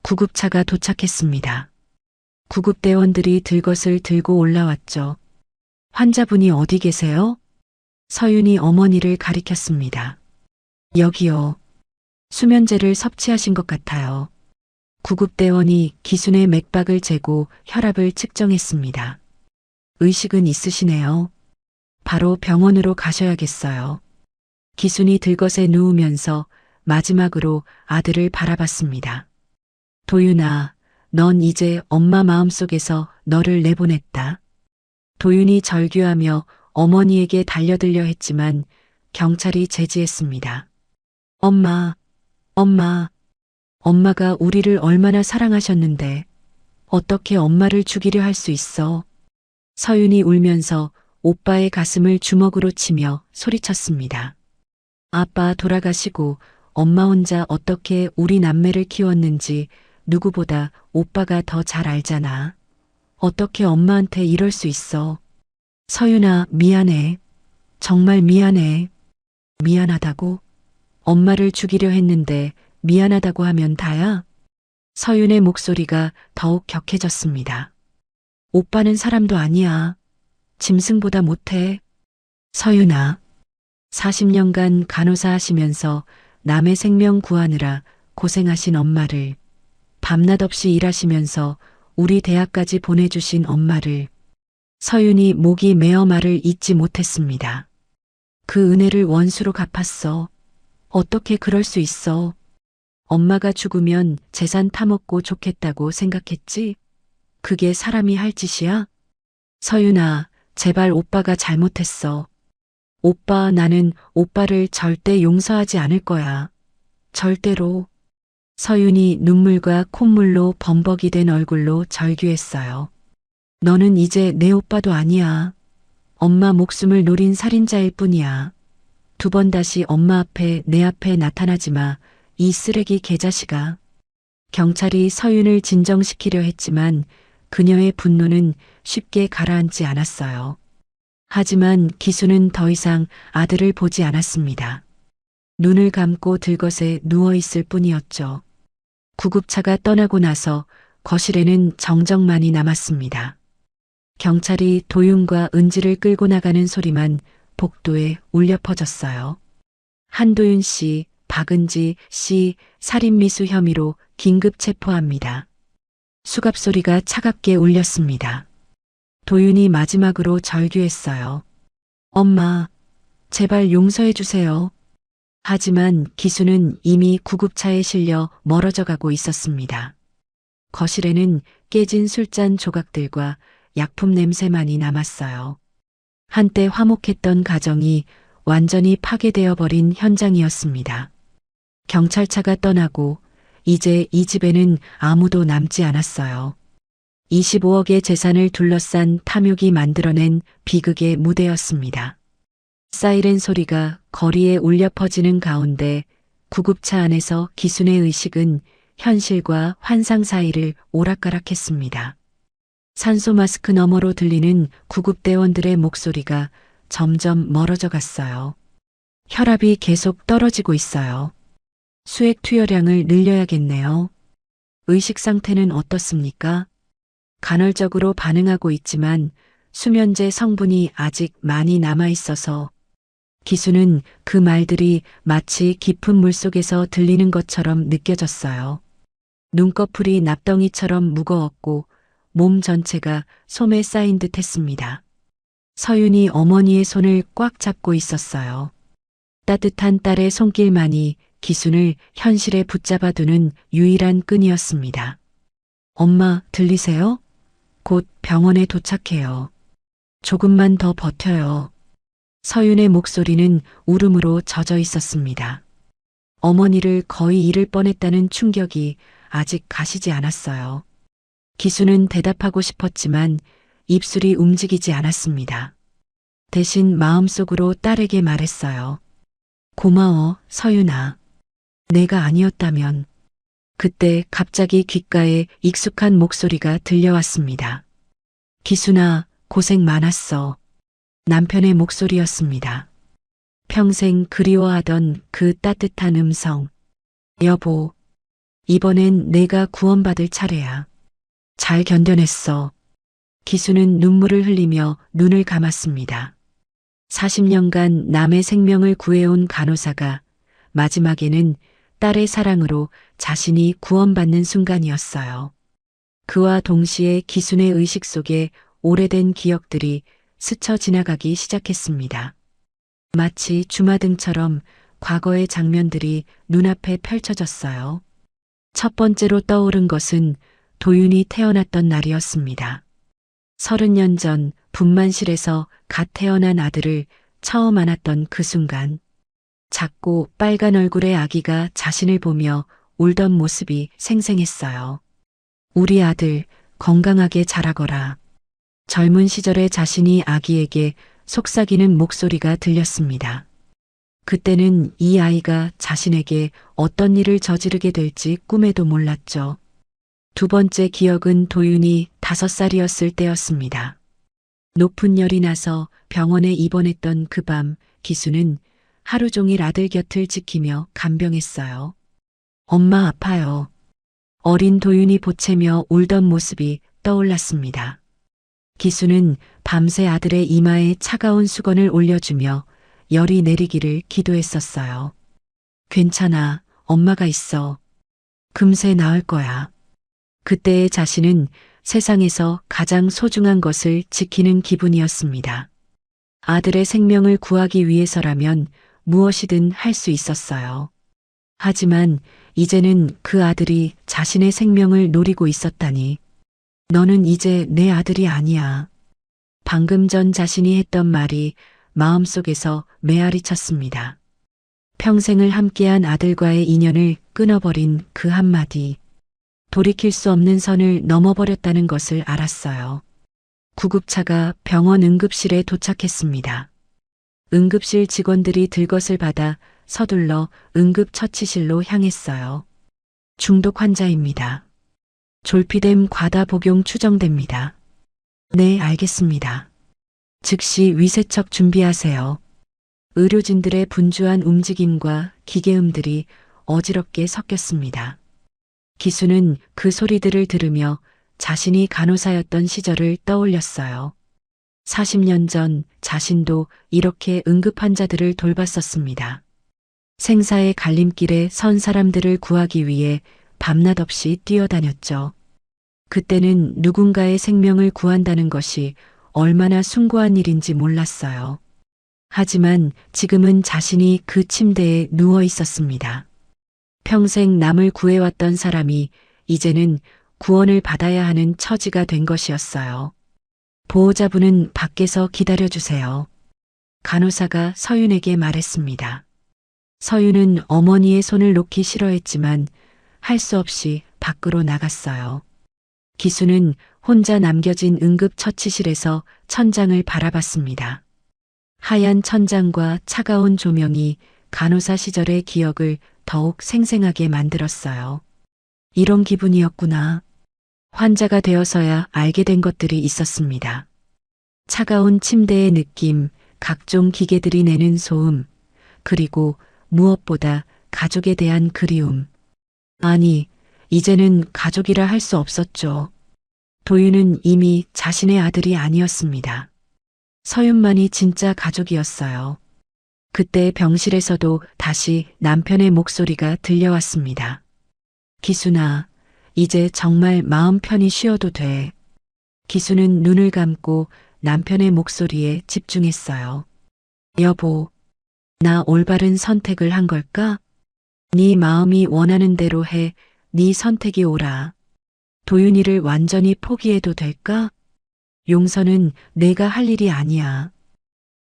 Speaker 2: 구급차가 도착했습니다. 구급대원들이 들것을 들고 올라왔죠. 환자분이 어디 계세요? 서윤이 어머니를 가리켰습니다. 여기요. 수면제를 섭취하신 것 같아요. 구급대원이 기순의 맥박을 재고 혈압을 측정했습니다. 의식은 있으시네요. 바로 병원으로 가셔야겠어요. 기순이 들것에 누우면서 마지막으로 아들을 바라봤습니다. 도윤아, 넌 이제 엄마 마음속에서 너를 내보냈다. 도윤이 절규하며 어머니에게 달려들려 했지만 경찰이 제지했습니다. 엄마가 우리를 얼마나 사랑하셨는데 어떻게 엄마를 죽이려 할 수 있어? 서윤이 울면서 오빠의 가슴을 주먹으로 치며 소리쳤습니다. 아빠 돌아가시고 엄마 혼자 어떻게 우리 남매를 키웠는지 누구보다 오빠가 더 잘 알잖아. 어떻게 엄마한테 이럴 수 있어? 서윤아, 미안해. 정말 미안해. 미안하다고? 엄마를 죽이려 했는데 미안하다고 하면 다야? 서윤의 목소리가 더욱 격해졌습니다. 오빠는 사람도 아니야. 짐승보다 못해. 서윤아, 40년간 간호사 하시면서 남의 생명 구하느라 고생하신 엄마를, 밤낮 없이 일하시면서 우리 대학까지 보내주신 엄마를, 서윤이 목이 메어 말을 잇지 못했습니다. 그 은혜를 원수로 갚았어. 어떻게 그럴 수 있어? 엄마가 죽으면 재산 타먹고 좋겠다고 생각했지? 그게 사람이 할 짓이야? 서윤아, 제발 오빠가 잘못했어. 오빠, 나는 오빠를 절대 용서하지 않을 거야. 절대로. 서윤이 눈물과 콧물로 범벅이 된 얼굴로 절규했어요. 너는 이제 내 오빠도 아니야. 엄마 목숨을 노린 살인자일 뿐이야. 두 번 다시 엄마 앞에 내 앞에 나타나지 마. 이 쓰레기 개자식아. 경찰이 서윤을 진정시키려 했지만 그녀의 분노는 쉽게 가라앉지 않았어요. 하지만 기수는 더 이상 아들을 보지 않았습니다. 눈을 감고 들것에 누워있을 뿐이었죠. 구급차가 떠나고 나서 거실에는 정적만이 남았습니다. 경찰이 도윤과 은지를 끌고 나가는 소리만 복도에 울려 퍼졌어요. 한도윤 씨, 박은지 씨 살인미수 혐의로 긴급 체포합니다. 수갑 소리가 차갑게 울렸습니다. 도윤이 마지막으로 절규했어요. 엄마, 제발 용서해 주세요. 하지만 기수는 이미 구급차에 실려 멀어져 가고 있었습니다. 거실에는 깨진 술잔 조각들과 약품 냄새만이 남았어요. 한때 화목했던 가정이 완전히 파괴되어 버린 현장이었습니다. 경찰차가 떠나고 이제 이 집에는 아무도 남지 않았어요. 25억의 재산을 둘러싼 탐욕이 만들어낸 비극의 무대였습니다. 사이렌 소리가 거리에 울려 퍼지는 가운데 구급차 안에서 기순의 의식은 현실과 환상 사이를 오락가락했습니다. 산소 마스크 너머로 들리는 구급대원들의 목소리가 점점 멀어져 갔어요. 혈압이 계속 떨어지고 있어요. 수액 투여량을 늘려야겠네요. 의식 상태는 어떻습니까? 간헐적으로 반응하고 있지만 수면제 성분이 아직 많이 남아 있어서 기수는 그 말들이 마치 깊은 물속에서 들리는 것처럼 느껴졌어요. 눈꺼풀이 납덩이처럼 무거웠고 몸 전체가 솜에 쌓인 듯 했습니다. 서윤이 어머니의 손을 꽉 잡고 있었어요. 따뜻한 딸의 손길만이 기순을 현실에 붙잡아두는 유일한 끈이었습니다. 엄마, 들리세요? 곧 병원에 도착해요. 조금만 더 버텨요. 서윤의 목소리는 울음으로 젖어 있었습니다. 어머니를 거의 잃을 뻔했다는 충격이 아직 가시지 않았어요. 기수는 대답하고 싶었지만 입술이 움직이지 않았습니다. 대신 마음속으로 딸에게 말했어요. 고마워, 서윤아. 내가 아니었다면. 그때 갑자기 귓가에 익숙한 목소리가 들려왔습니다. 기순아, 고생 많았어. 남편의 목소리였습니다. 평생 그리워하던 그 따뜻한 음성. 여보, 이번엔 내가 구원받을 차례야. 잘 견뎌냈어. 기수는 눈물을 흘리며 눈을 감았습니다. 40년간 남의 생명을 구해온 간호사가 마지막에는 딸의 사랑으로 자신이 구원받는 순간이었어요. 그와 동시에 기순의 의식 속에 오래된 기억들이 스쳐 지나가기 시작했습니다. 마치 주마등처럼 과거의 장면들이 눈앞에 펼쳐졌어요. 첫 번째로 떠오른 것은 도윤이 태어났던 날이었습니다. 30년 전 분만실에서 갓 태어난 아들을 처음 안았던 그 순간, 작고 빨간 얼굴의 아기가 자신을 보며 울던 모습이 생생했어요. 우리 아들 건강하게 자라거라. 젊은 시절의 자신이 아기에게 속삭이는 목소리가 들렸습니다. 그때는 이 아이가 자신에게 어떤 일을 저지르게 될지 꿈에도 몰랐죠. 두 번째 기억은 도윤이 5살이었을 때였습니다. 높은 열이 나서 병원에 입원했던 그 밤, 기수는 하루 종일 아들 곁을 지키며 간병했어요. 엄마 아파요. 어린 도윤이 보채며 울던 모습이 떠올랐습니다. 기수는 밤새 아들의 이마에 차가운 수건을 올려주며 열이 내리기를 기도했었어요. 괜찮아, 엄마가 있어. 금세 나을 거야. 그때의 자신은 세상에서 가장 소중한 것을 지키는 기분이었습니다. 아들의 생명을 구하기 위해서라면 무엇이든 할 수 있었어요. 하지만 이제는 그 아들이 자신의 생명을 노리고 있었다니. 너는 이제 내 아들이 아니야. 방금 전 자신이 했던 말이 마음속에서 메아리 쳤습니다. 평생을 함께한 아들과의 인연을 끊어버린 그 한마디. 돌이킬 수 없는 선을 넘어버렸다는 것을 알았어요. 구급차가 병원 응급실에 도착했습니다. 응급실 직원들이 들것을 받아 서둘러 응급처치실로 향했어요. 중독 환자입니다. 졸피뎀 과다 복용 추정됩니다. 네, 알겠습니다. 즉시 위세척 준비하세요. 의료진들의 분주한 움직임과 기계음들이 어지럽게 섞였습니다. 기수는 그 소리들을 들으며 자신이 간호사였던 시절을 떠올렸어요. 40년 전 자신도 이렇게 응급 환자들을 돌봤었습니다. 생사의 갈림길에 선 사람들을 구하기 위해 밤낮 없이 뛰어다녔죠. 그때는 누군가의 생명을 구한다는 것이 얼마나 숭고한 일인지 몰랐어요. 하지만 지금은 자신이 그 침대에 누워 있었습니다. 평생 남을 구해왔던 사람이 이제는 구원을 받아야 하는 처지가 된 것이었어요. 보호자분은 밖에서 기다려주세요. 간호사가 서윤에게 말했습니다. 서윤은 어머니의 손을 놓기 싫어했지만 할 수 없이 밖으로 나갔어요. 기수는 혼자 남겨진 응급처치실에서 천장을 바라봤습니다. 하얀 천장과 차가운 조명이 간호사 시절의 기억을 더욱 생생하게 만들었어요. 이런 기분이었구나. 환자가 되어서야 알게 된 것들이 있었습니다. 차가운 침대의 느낌, 각종 기계들이 내는 소음, 그리고 무엇보다 가족에 대한 그리움. 아니, 이제는 가족이라 할 수 없었죠. 도윤은 이미 자신의 아들이 아니었습니다. 서윤만이 진짜 가족이었어요. 그때 병실에서도 다시 남편의 목소리가 들려왔습니다. 기순아, 이제 정말 마음 편히 쉬어도 돼. 기순은 눈을 감고 남편의 목소리에 집중했어요. 여보, 나 올바른 선택을 한 걸까? 네 마음이 원하는 대로 해. 네 선택이 옳아. 도윤이를 완전히 포기해도 될까? 용서는 내가 할 일이 아니야.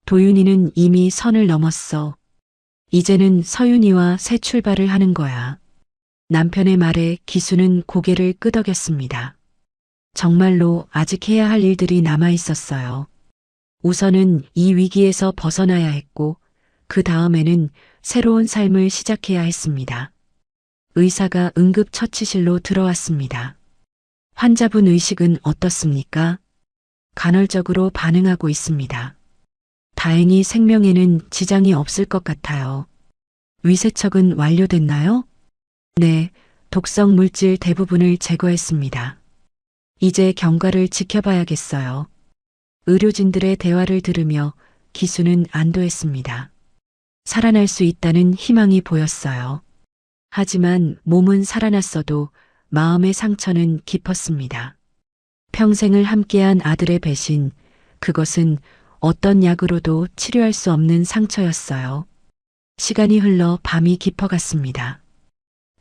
Speaker 2: 도윤이는 이미 선을 넘었어. 이제는 서윤이와 새 출발을 하는 거야. 남편의 말에 기수는 고개를 끄덕였습니다. 정말로 아직 해야 할 일들이 남아 있었어요. 우선은 이 위기에서 벗어나야 했고, 그 다음에는 새로운 삶을 시작해야 했습니다. 의사가 응급처치실로 들어왔습니다. 환자분 의식은 어떻습니까? 간헐적으로 반응하고 있습니다. 다행히 생명에는 지장이 없을 것 같아요. 위세척은 완료됐나요? 네, 독성 물질 대부분을 제거했습니다. 이제 경과를 지켜봐야겠어요. 의료진들의 대화를 들으며 기수는 안도했습니다. 살아날 수 있다는 희망이 보였어요. 하지만 몸은 살아났어도 마음의 상처는 깊었습니다. 평생을 함께한 아들의 배신, 그것은 어떤 약으로도 치료할 수 없는 상처였어요. 시간이 흘러 밤이 깊어갔습니다.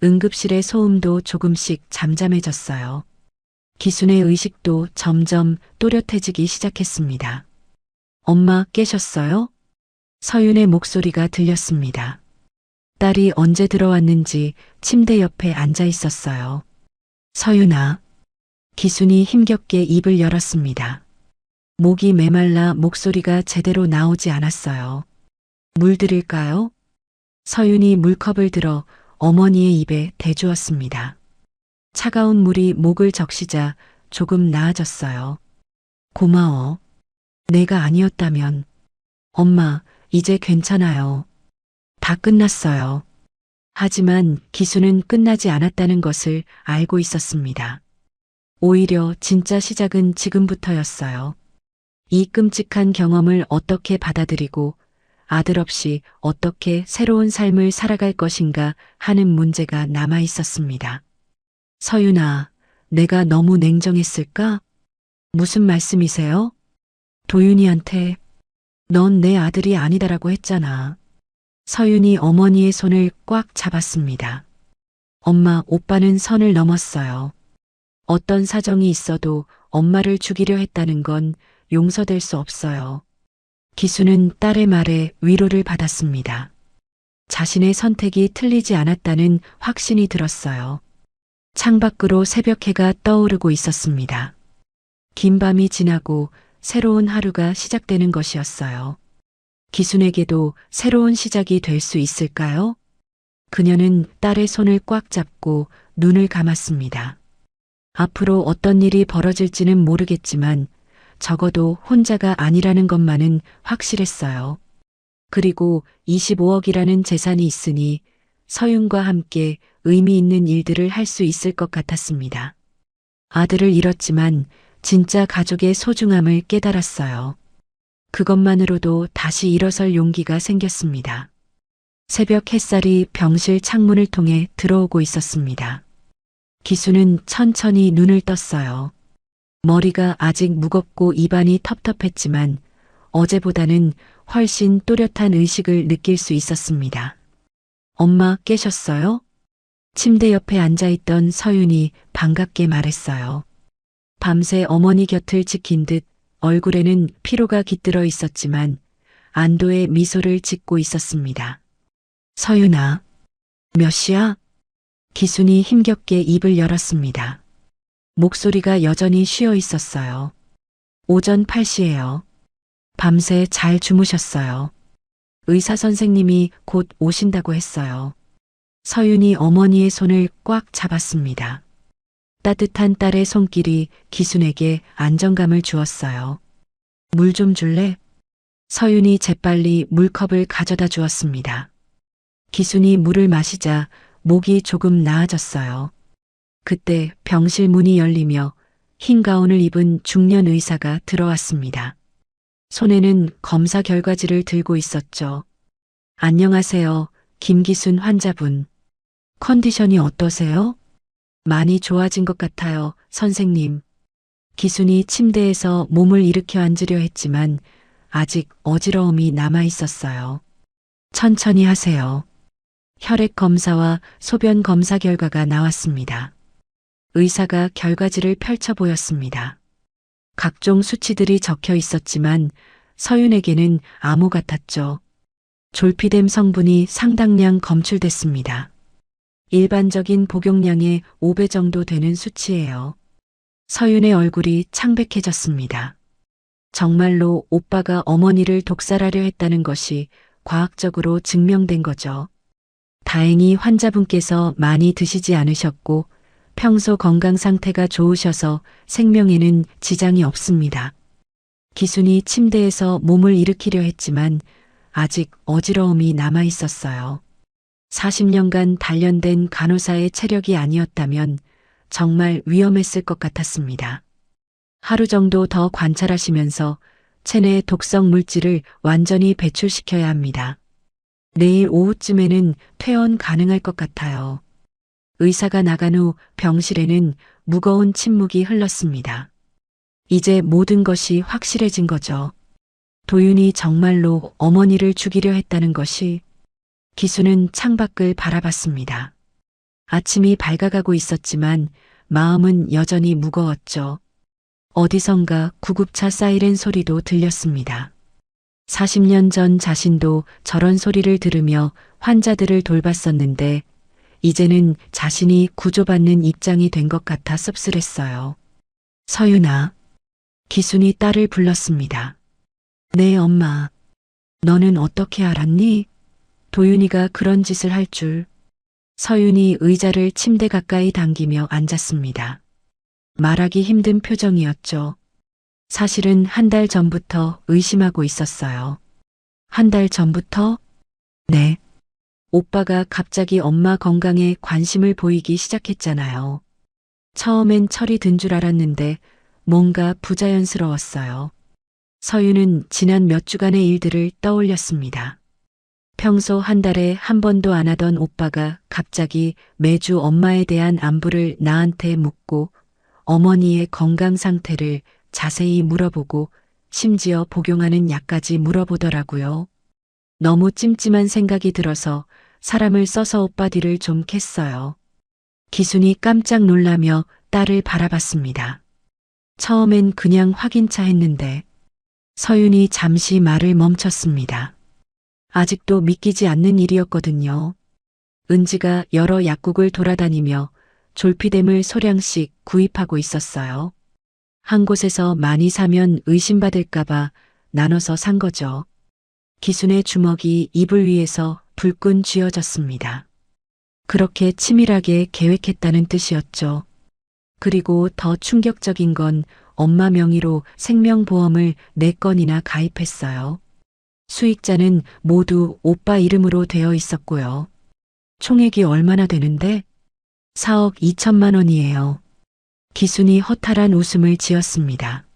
Speaker 2: 응급실의 소음도 조금씩 잠잠해졌어요. 기순의 의식도 점점 또렷해지기 시작했습니다. 엄마 깨셨어요? 서윤의 목소리가 들렸습니다. 딸이 언제 들어왔는지 침대 옆에 앉아 있었어요. 서윤아. 기순이 힘겹게 입을 열었습니다. 목이 메말라 목소리가 제대로 나오지 않았어요. 물 드릴까요? 서윤이 물컵을 들어 어머니의 입에 대주었습니다. 차가운 물이 목을 적시자 조금 나아졌어요. 고마워. 내가 아니었다면. 엄마, 이제 괜찮아요. 다 끝났어요. 하지만 기수는 끝나지 않았다는 것을 알고 있었습니다. 오히려 진짜 시작은 지금부터였어요. 이 끔찍한 경험을 어떻게 받아들이고 아들 없이 어떻게 새로운 삶을 살아갈 것인가 하는 문제가 남아 있었습니다. 서윤아, 내가 너무 냉정했을까? 무슨 말씀이세요? 도윤이한테 넌 내 아들이 아니다라고 했잖아. 서윤이 어머니의 손을 꽉 잡았습니다. 엄마, 오빠는 선을 넘었어요. 어떤 사정이 있어도 엄마를 죽이려 했다는 건 용서될 수 없어요. 기수는 딸의 말에 위로를 받았습니다. 자신의 선택이 틀리지 않았다는 확신이 들었어요. 창밖으로 새벽해가 떠오르고 있었습니다. 긴 밤이 지나고 새로운 하루가 시작되는 것이었어요. 기순에게도 새로운 시작이 될 수 있을까요? 그녀는 딸의 손을 꽉 잡고 눈을 감았습니다. 앞으로 어떤 일이 벌어질지는 모르겠지만 적어도 혼자가 아니라는 것만은 확실했어요. 그리고 25억이라는 재산이 있으니 서윤과 함께 의미 있는 일들을 할 수 있을 것 같았습니다. 아들을 잃었지만 진짜 가족의 소중함을 깨달았어요. 그것만으로도 다시 일어설 용기가 생겼습니다. 새벽 햇살이 병실 창문을 통해 들어오고 있었습니다. 기수는 천천히 눈을 떴어요. 머리가 아직 무겁고 입안이 텁텁했지만 어제보다는 훨씬 또렷한 의식을 느낄 수 있었습니다. 엄마 깨셨어요? 침대 옆에 앉아있던 서윤이 반갑게 말했어요. 밤새 어머니 곁을 지킨 듯 얼굴에는 피로가 깃들어 있었지만 안도의 미소를 짓고 있었습니다. 서윤아, 몇 시야? 기순이 힘겹게 입을 열었습니다. 목소리가 여전히 쉬어 있었어요. 오전 8시예요. 밤새 잘 주무셨어요. 의사 선생님이 곧 오신다고 했어요. 서윤이 어머니의 손을 꽉 잡았습니다. 따뜻한 딸의 손길이 기순에게 안정감을 주었어요. 물 좀 줄래? 서윤이 재빨리 물컵을 가져다 주었습니다. 기순이 물을 마시자 목이 조금 나아졌어요. 그때 병실 문이 열리며 흰 가운을 입은 중년 의사가 들어왔습니다. 손에는 검사 결과지를 들고 있었죠. 안녕하세요, 김기순 환자분. 컨디션이 어떠세요? 많이 좋아진 것 같아요, 선생님. 기순이 침대에서 몸을 일으켜 앉으려 했지만 아직 어지러움이 남아 있었어요. 천천히 하세요. 혈액 검사와 소변 검사 결과가 나왔습니다. 의사가 결과지를 펼쳐 보였습니다. 각종 수치들이 적혀 있었지만 서윤에게는 암호 같았죠. 졸피뎀 성분이 상당량 검출됐습니다. 일반적인 복용량의 5배 정도 되는 수치예요. 서윤의 얼굴이 창백해졌습니다. 정말로 오빠가 어머니를 독살하려 했다는 것이 과학적으로 증명된 거죠. 다행히 환자분께서 많이 드시지 않으셨고 평소 건강 상태가 좋으셔서 생명에는 지장이 없습니다. 기순이 침대에서 몸을 일으키려 했지만 아직 어지러움이 남아 있었어요. 40년간 단련된 간호사의 체력이 아니었다면 정말 위험했을 것 같았습니다. 하루 정도 더 관찰하시면서 체내 독성 물질을 완전히 배출시켜야 합니다. 내일 오후쯤에는 퇴원 가능할 것 같아요. 의사가 나간 후 병실에는 무거운 침묵이 흘렀습니다. 이제 모든 것이 확실해진 거죠. 도윤이 정말로 어머니를 죽이려 했다는 것이. 기수는 창밖을 바라봤습니다. 아침이 밝아가고 있었지만 마음은 여전히 무거웠죠. 어디선가 구급차 사이렌 소리도 들렸습니다. 40년 전 자신도 저런 소리를 들으며 환자들을 돌봤었는데 이제는 자신이 구조받는 입장이 된 것 같아 씁쓸했어요. 서윤아. 기순이 딸을 불렀습니다. 네, 엄마. 너는 어떻게 알았니? 도윤이가 그런 짓을 할 줄. 서윤이 의자를 침대 가까이 당기며 앉았습니다. 말하기 힘든 표정이었죠. 사실은 한 달 전부터 의심하고 있었어요. 한 달 전부터? 네. 오빠가 갑자기 엄마 건강에 관심을 보이기 시작했잖아요. 처음엔 철이 든 줄 알았는데 뭔가 부자연스러웠어요. 서윤은 지난 몇 주간의 일들을 떠올렸습니다. 평소 한 달에 한 번도 안 하던 오빠가 갑자기 매주 엄마에 대한 안부를 나한테 묻고 어머니의 건강 상태를 자세히 물어보고 심지어 복용하는 약까지 물어보더라고요. 너무 찜찜한 생각이 들어서 사람을 써서 오빠 뒤를 좀 캤어요. 기순이 깜짝 놀라며 딸을 바라봤습니다. 처음엔 그냥 확인차 했는데 서윤이 잠시 말을 멈췄습니다. 아직도 믿기지 않는 일이었거든요. 은지가 여러 약국을 돌아다니며 졸피뎀을 소량씩 구입하고 있었어요. 한 곳에서 많이 사면 의심받을까봐 나눠서 산 거죠. 기순의 주먹이 이불 위에서 불끈 쥐어졌습니다. 그렇게 치밀하게 계획했다는 뜻이었죠. 그리고 더 충격적인 건 엄마 명의로 생명보험을 4건이나 가입했어요. 수익자는 모두 오빠 이름으로 되어 있었고요. 총액이 얼마나 되는데? 4억 2천만 원이에요. 기순이 허탈한 웃음을 지었습니다.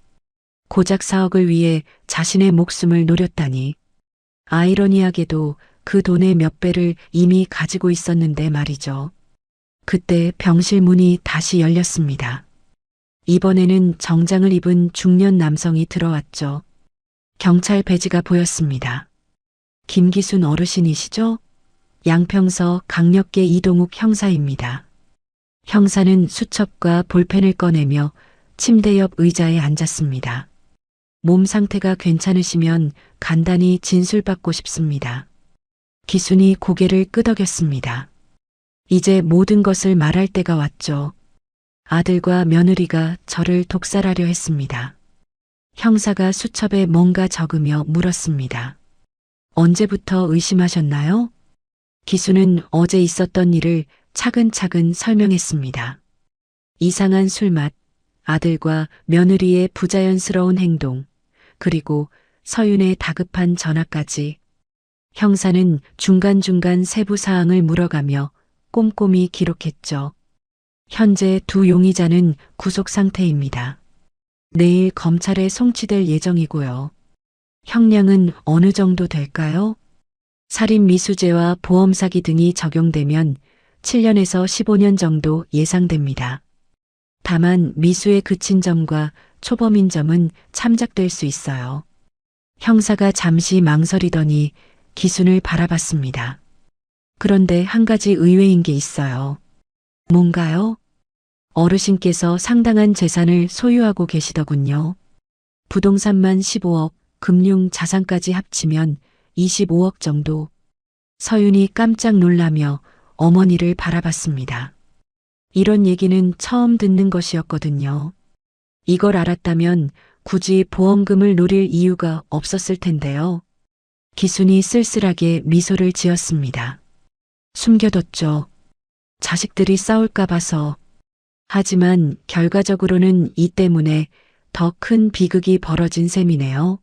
Speaker 2: 고작 4억을 위해 자신의 목숨을 노렸다니. 아이러니하게도 그 돈의 몇 배를 이미 가지고 있었는데 말이죠. 그때 병실 문이 다시 열렸습니다. 이번에는 정장을 입은 중년 남성이 들어왔죠. 경찰 배지가 보였습니다. 김기순 어르신이시죠? 양평서 강력계 이동욱 형사입니다. 형사는 수첩과 볼펜을 꺼내며 침대 옆 의자에 앉았습니다. 몸 상태가 괜찮으시면 간단히 진술받고 싶습니다. 기순이 고개를 끄덕였습니다. 이제 모든 것을 말할 때가 왔죠. 아들과 며느리가 저를 독살하려 했습니다. 형사가 수첩에 뭔가 적으며 물었습니다. 언제부터 의심하셨나요? 기수는 어제 있었던 일을 차근차근 설명했습니다. 이상한 술맛, 아들과 며느리의 부자연스러운 행동, 그리고 서윤의 다급한 전화까지. 형사는 중간중간 세부 사항을 물어가며 꼼꼼히 기록했죠. 현재 두 용의자는 구속 상태입니다. 내일 검찰에 송치될 예정이고요. 형량은 어느 정도 될까요? 살인 미수죄와 보험 사기 등이 적용되면 7년에서 15년 정도 예상됩니다. 다만 미수에 그친 점과 초범인 점은 참작될 수 있어요. 형사가 잠시 망설이더니 기순을 바라봤습니다. 그런데 한 가지 의외인 게 있어요. 뭔가요? 어르신께서 상당한 재산을 소유하고 계시더군요. 부동산만 15억, 금융 자산까지 합치면 25억 정도. 서윤이 깜짝 놀라며 어머니를 바라봤습니다. 이런 얘기는 처음 듣는 것이었거든요. 이걸 알았다면 굳이 보험금을 노릴 이유가 없었을 텐데요. 기순이 쓸쓸하게 미소를 지었습니다. 숨겨뒀죠. 자식들이 싸울까 봐서. 하지만 결과적으로는 이 때문에 더 큰 비극이 벌어진 셈이네요.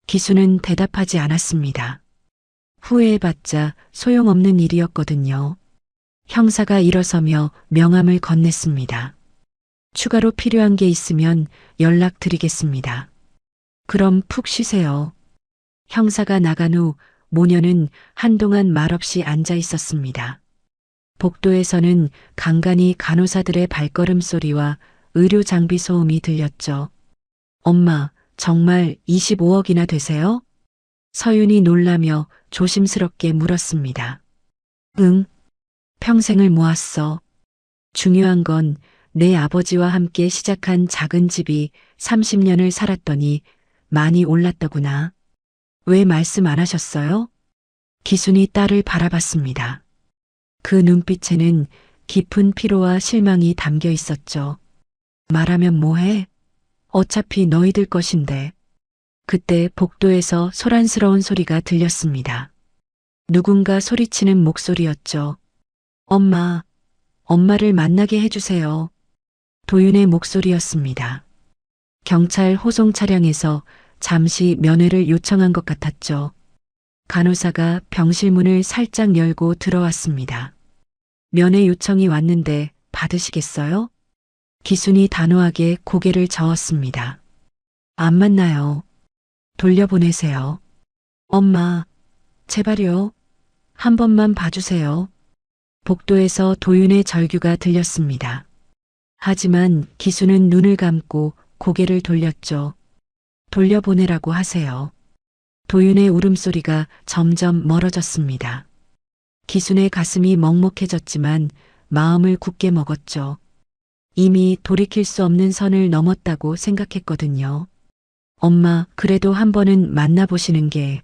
Speaker 2: 기순은 대답하지 않았습니다. 후회해봤자 소용없는 일이었거든요. 형사가 일어서며 명함을 건넸습니다. 추가로 필요한 게 있으면 연락드리겠습니다. 그럼 푹 쉬세요. 형사가 나간 후 모녀는 한동안 말없이 앉아 있었습니다. 복도에서는 간간히 간호사들의 발걸음 소리와 의료 장비 소음이 들렸죠. 엄마, 정말 25억이나 되세요? 서윤이 놀라며 조심스럽게 물었습니다. 응, 평생을 모았어. 중요한 건 내 아버지와 함께 시작한 작은 집이 30년을 살았더니 많이 올랐더구나. 왜 말씀 안 하셨어요? 기순이 딸을 바라봤습니다. 그 눈빛에는 깊은 피로와 실망이 담겨 있었죠. 말하면 뭐해? 어차피 너희들 것인데. 그때 복도에서 소란스러운 소리가 들렸습니다. 누군가 소리치는 목소리였죠. 엄마, 엄마를 만나게 해주세요. 도윤의 목소리였습니다. 경찰 호송 차량에서 잠시 면회를 요청한 것 같았죠. 간호사가 병실 문을 살짝 열고 들어왔습니다. 면회 요청이 왔는데 받으시겠어요? 기순이 단호하게 고개를 저었습니다. 안 만나요. 돌려보내세요. 엄마, 제발요. 한 번만 봐주세요. 복도에서 도윤의 절규가 들렸습니다. 하지만 기수는 눈을 감고 고개를 돌렸죠. 돌려보내라고 하세요. 도윤의 울음소리가 점점 멀어졌습니다. 기순의 가슴이 먹먹해졌지만 마음을 굳게 먹었죠. 이미 돌이킬 수 없는 선을 넘었다고 생각했거든요. 엄마, 그래도 한 번은 만나보시는 게.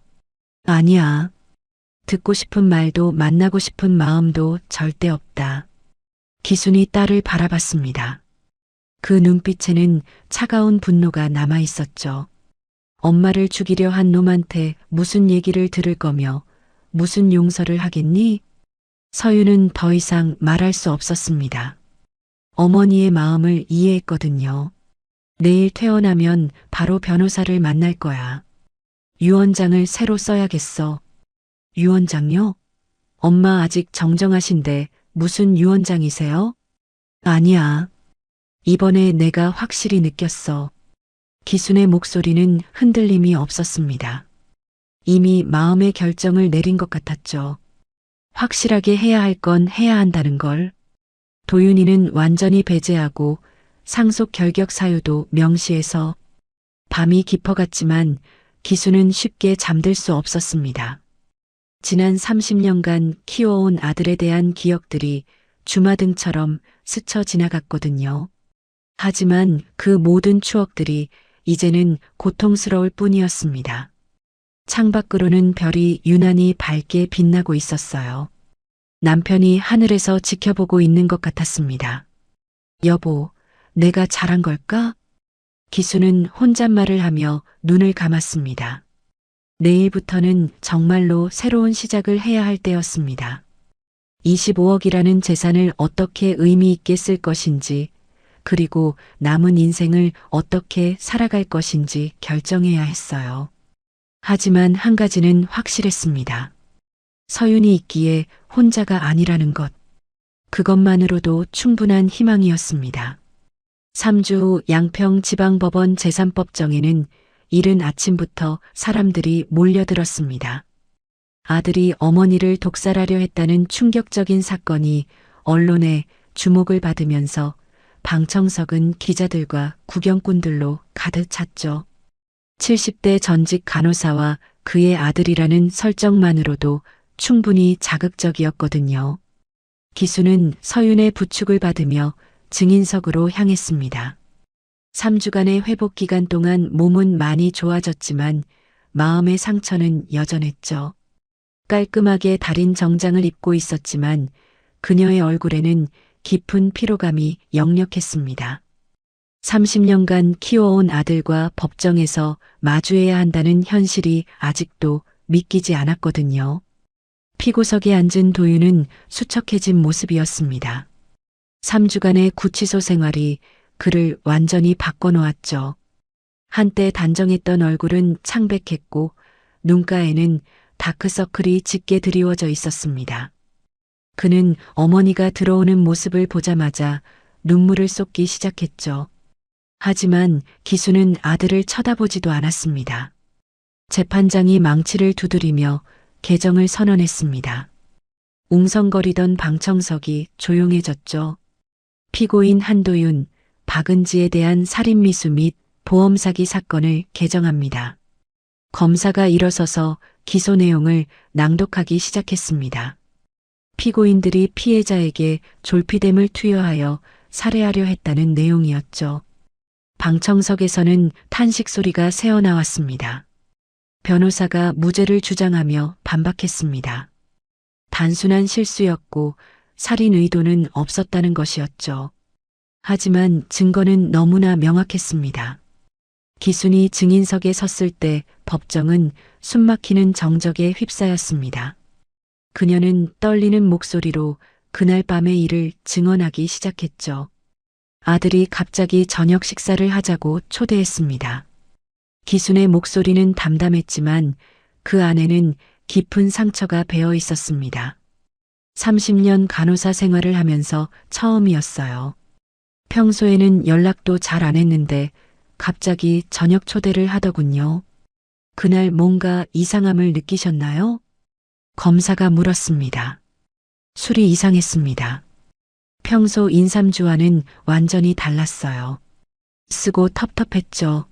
Speaker 2: 아니야. 듣고 싶은 말도 만나고 싶은 마음도 절대 없다. 기순이 딸을 바라봤습니다. 그 눈빛에는 차가운 분노가 남아 있었죠. 엄마를 죽이려 한 놈한테 무슨 얘기를 들을 거며 무슨 용서를 하겠니? 서윤은 더 이상 말할 수 없었습니다. 어머니의 마음을 이해했거든요. 내일 퇴원하면 바로 변호사를 만날 거야. 유언장을 새로 써야겠어. 유언장요? 엄마 아직 정정하신데 무슨 유언장이세요? 아니야. 이번에 내가 확실히 느꼈어. 기순의 목소리는 흔들림이 없었습니다. 이미 마음의 결정을 내린 것 같았죠. 확실하게 해야 할 건 해야 한다는 걸. 도윤이는 완전히 배제하고 상속 결격 사유도 명시해서 밤이 깊어갔지만 기수는 쉽게 잠들 수 없었습니다. 지난 30년간 키워온 아들에 대한 기억들이 주마등처럼 스쳐 지나갔거든요. 하지만 그 모든 추억들이 이제는 고통스러울 뿐이었습니다. 창밖으로는 별이 유난히 밝게 빛나고 있었어요. 남편이 하늘에서 지켜보고 있는 것 같았습니다. 여보, 내가 잘한 걸까? 기수는 혼잣말을 하며 눈을 감았습니다. 내일부터는 정말로 새로운 시작을 해야 할 때였습니다. 25억이라는 재산을 어떻게 의미 있게 쓸 것인지, 그리고 남은 인생을 어떻게 살아갈 것인지 결정해야 했어요. 하지만 한 가지는 확실했습니다. 서윤이 있기에 혼자가 아니라는 것. 그것만으로도 충분한 희망이었습니다. 3주 후 양평지방법원 제3법정에는 이른 아침부터 사람들이 몰려들었습니다. 아들이 어머니를 독살하려 했다는 충격적인 사건이 언론의 주목을 받으면서 방청석은 기자들과 구경꾼들로 가득 찼죠. 70대 전직 간호사와 그의 아들이라는 설정만으로도 충분히 자극적이었거든요. 기수는 서윤의 부축을 받으며 증인석으로 향했습니다. 3주간의 회복 기간 동안 몸은 많이 좋아졌지만 마음의 상처는 여전했죠. 깔끔하게 다린 정장을 입고 있었지만 그녀의 얼굴에는 깊은 피로감이 역력했습니다. 30년간 키워온 아들과 법정에서 마주해야 한다는 현실이 아직도 믿기지 않았거든요. 피고석에 앉은 도윤은 수척해진 모습이었습니다. 3주간의 구치소 생활이 그를 완전히 바꿔놓았죠. 한때 단정했던 얼굴은 창백했고 눈가에는 다크서클이 짙게 드리워져 있었습니다. 그는 어머니가 들어오는 모습을 보자마자 눈물을 쏟기 시작했죠. 하지만 기수는 아들을 쳐다보지도 않았습니다. 재판장이 망치를 두드리며 개정을 선언했습니다. 웅성거리던 방청석이 조용해졌죠. 피고인 한도윤, 박은지에 대한 살인미수 및 보험사기 사건을 개정합니다. 검사가 일어서서 기소 내용을 낭독하기 시작했습니다. 피고인들이 피해자에게 졸피뎀을 투여하여 살해하려 했다는 내용이었죠. 방청석에서는 탄식 소리가 새어나왔습니다. 변호사가 무죄를 주장하며 반박했습니다. 단순한 실수였고 살인 의도는 없었다는 것이었죠. 하지만 증거는 너무나 명확했습니다. 기순이 증인석에 섰을 때 법정은 숨막히는 정적에 휩싸였습니다. 그녀는 떨리는 목소리로 그날 밤의 일을 증언하기 시작했죠. 아들이 갑자기 저녁 식사를 하자고 초대했습니다. 기순의 목소리는 담담했지만 그 안에는 깊은 상처가 배어 있었습니다. 30년 간호사 생활을 하면서 처음이었어요. 평소에는 연락도 잘 안 했는데 갑자기 저녁 초대를 하더군요. 그날 뭔가 이상함을 느끼셨나요? 검사가 물었습니다. 술이 이상했습니다. 평소 인삼주와는 완전히 달랐어요. 쓰고 텁텁했죠.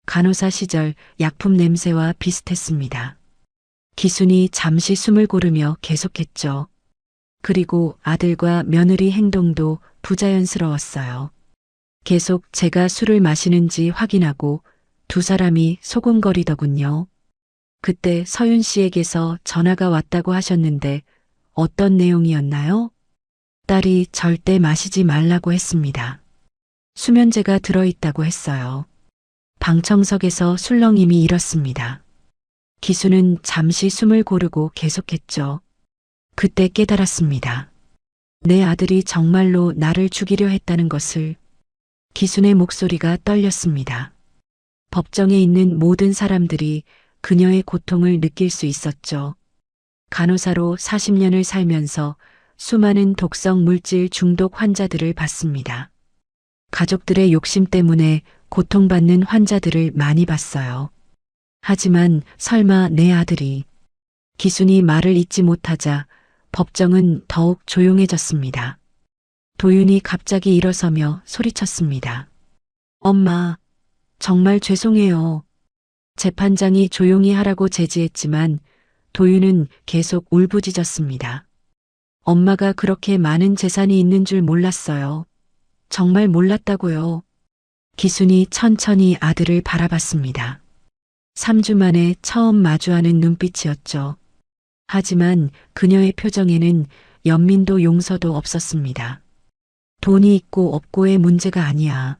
Speaker 2: 간호사 시절 약품 냄새와 비슷했습니다. 기순이 잠시 숨을 고르며 계속했죠. 그리고 아들과 며느리 행동도 부자연스러웠어요. 계속 제가 술을 마시는지 확인하고 두 사람이 소곤거리더군요. 그때 서윤 씨에게서 전화가 왔다고 하셨는데 어떤 내용이었나요? 딸이 절대 마시지 말라고 했습니다. 수면제가 들어있다고 했어요. 방청석에서 술렁임이 일었습니다. 기수는 잠시 숨을 고르고 계속했죠. 그때 깨달았습니다. 내 아들이 정말로 나를 죽이려 했다는 것을. 기순의 목소리가 떨렸습니다. 법정에 있는 모든 사람들이 그녀의 고통을 느낄 수 있었죠. 간호사로 40년을 살면서 수많은 독성 물질 중독 환자들을 봤습니다. 가족들의 욕심 때문에 고통받는 환자들을 많이 봤어요. 하지만 설마 내 아들이. 기순이 말을 잇지 못하자 법정은 더욱 조용해졌습니다. 도윤이 갑자기 일어서며 소리쳤습니다. 엄마, 정말 죄송해요. 재판장이 조용히 하라고 제지했지만 도윤은 계속 울부짖었습니다. 엄마가 그렇게 많은 재산이 있는 줄 몰랐어요. 정말 몰랐다고요. 기순이 천천히 아들을 바라봤습니다. 3주 만에 처음 마주하는 눈빛이었죠. 하지만 그녀의 표정에는 연민도 용서도 없었습니다. 돈이 있고 없고의 문제가 아니야.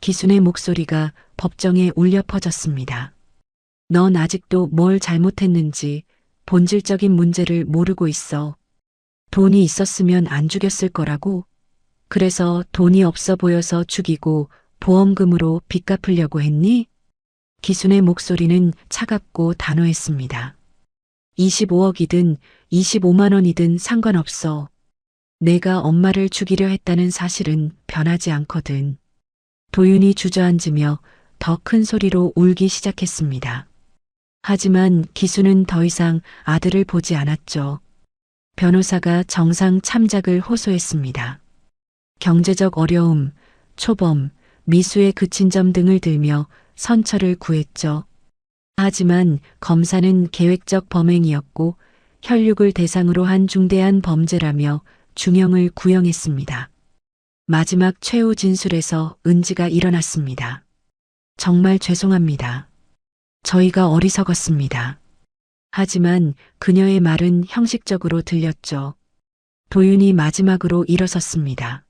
Speaker 2: 기순의 목소리가 법정에 울려 퍼졌습니다. 넌 아직도 뭘 잘못했는지 본질적인 문제를 모르고 있어. 돈이 있었으면 안 죽였을 거라고. 그래서 돈이 없어 보여서 죽이고 보험금으로 빚 갚으려고 했니? 기순의 목소리는 차갑고 단호했습니다. 25억이든 25만 원이든 상관없어. 내가 엄마를 죽이려 했다는 사실은 변하지 않거든. 도윤이 주저앉으며 더 큰 소리로 울기 시작했습니다. 하지만 기수는 더 이상 아들을 보지 않았죠. 변호사가 정상 참작을 호소했습니다. 경제적 어려움, 초범, 미수에 그친 점 등을 들며 선처를 구했죠. 하지만 검사는 계획적 범행이었고 혈육을 대상으로 한 중대한 범죄라며 중형을 구형했습니다. 마지막 최후 진술에서 은지가 일어났습니다. 정말 죄송합니다. 저희가 어리석었습니다. 하지만 그녀의 말은 형식적으로 들렸죠. 도윤이 마지막으로 일어섰습니다.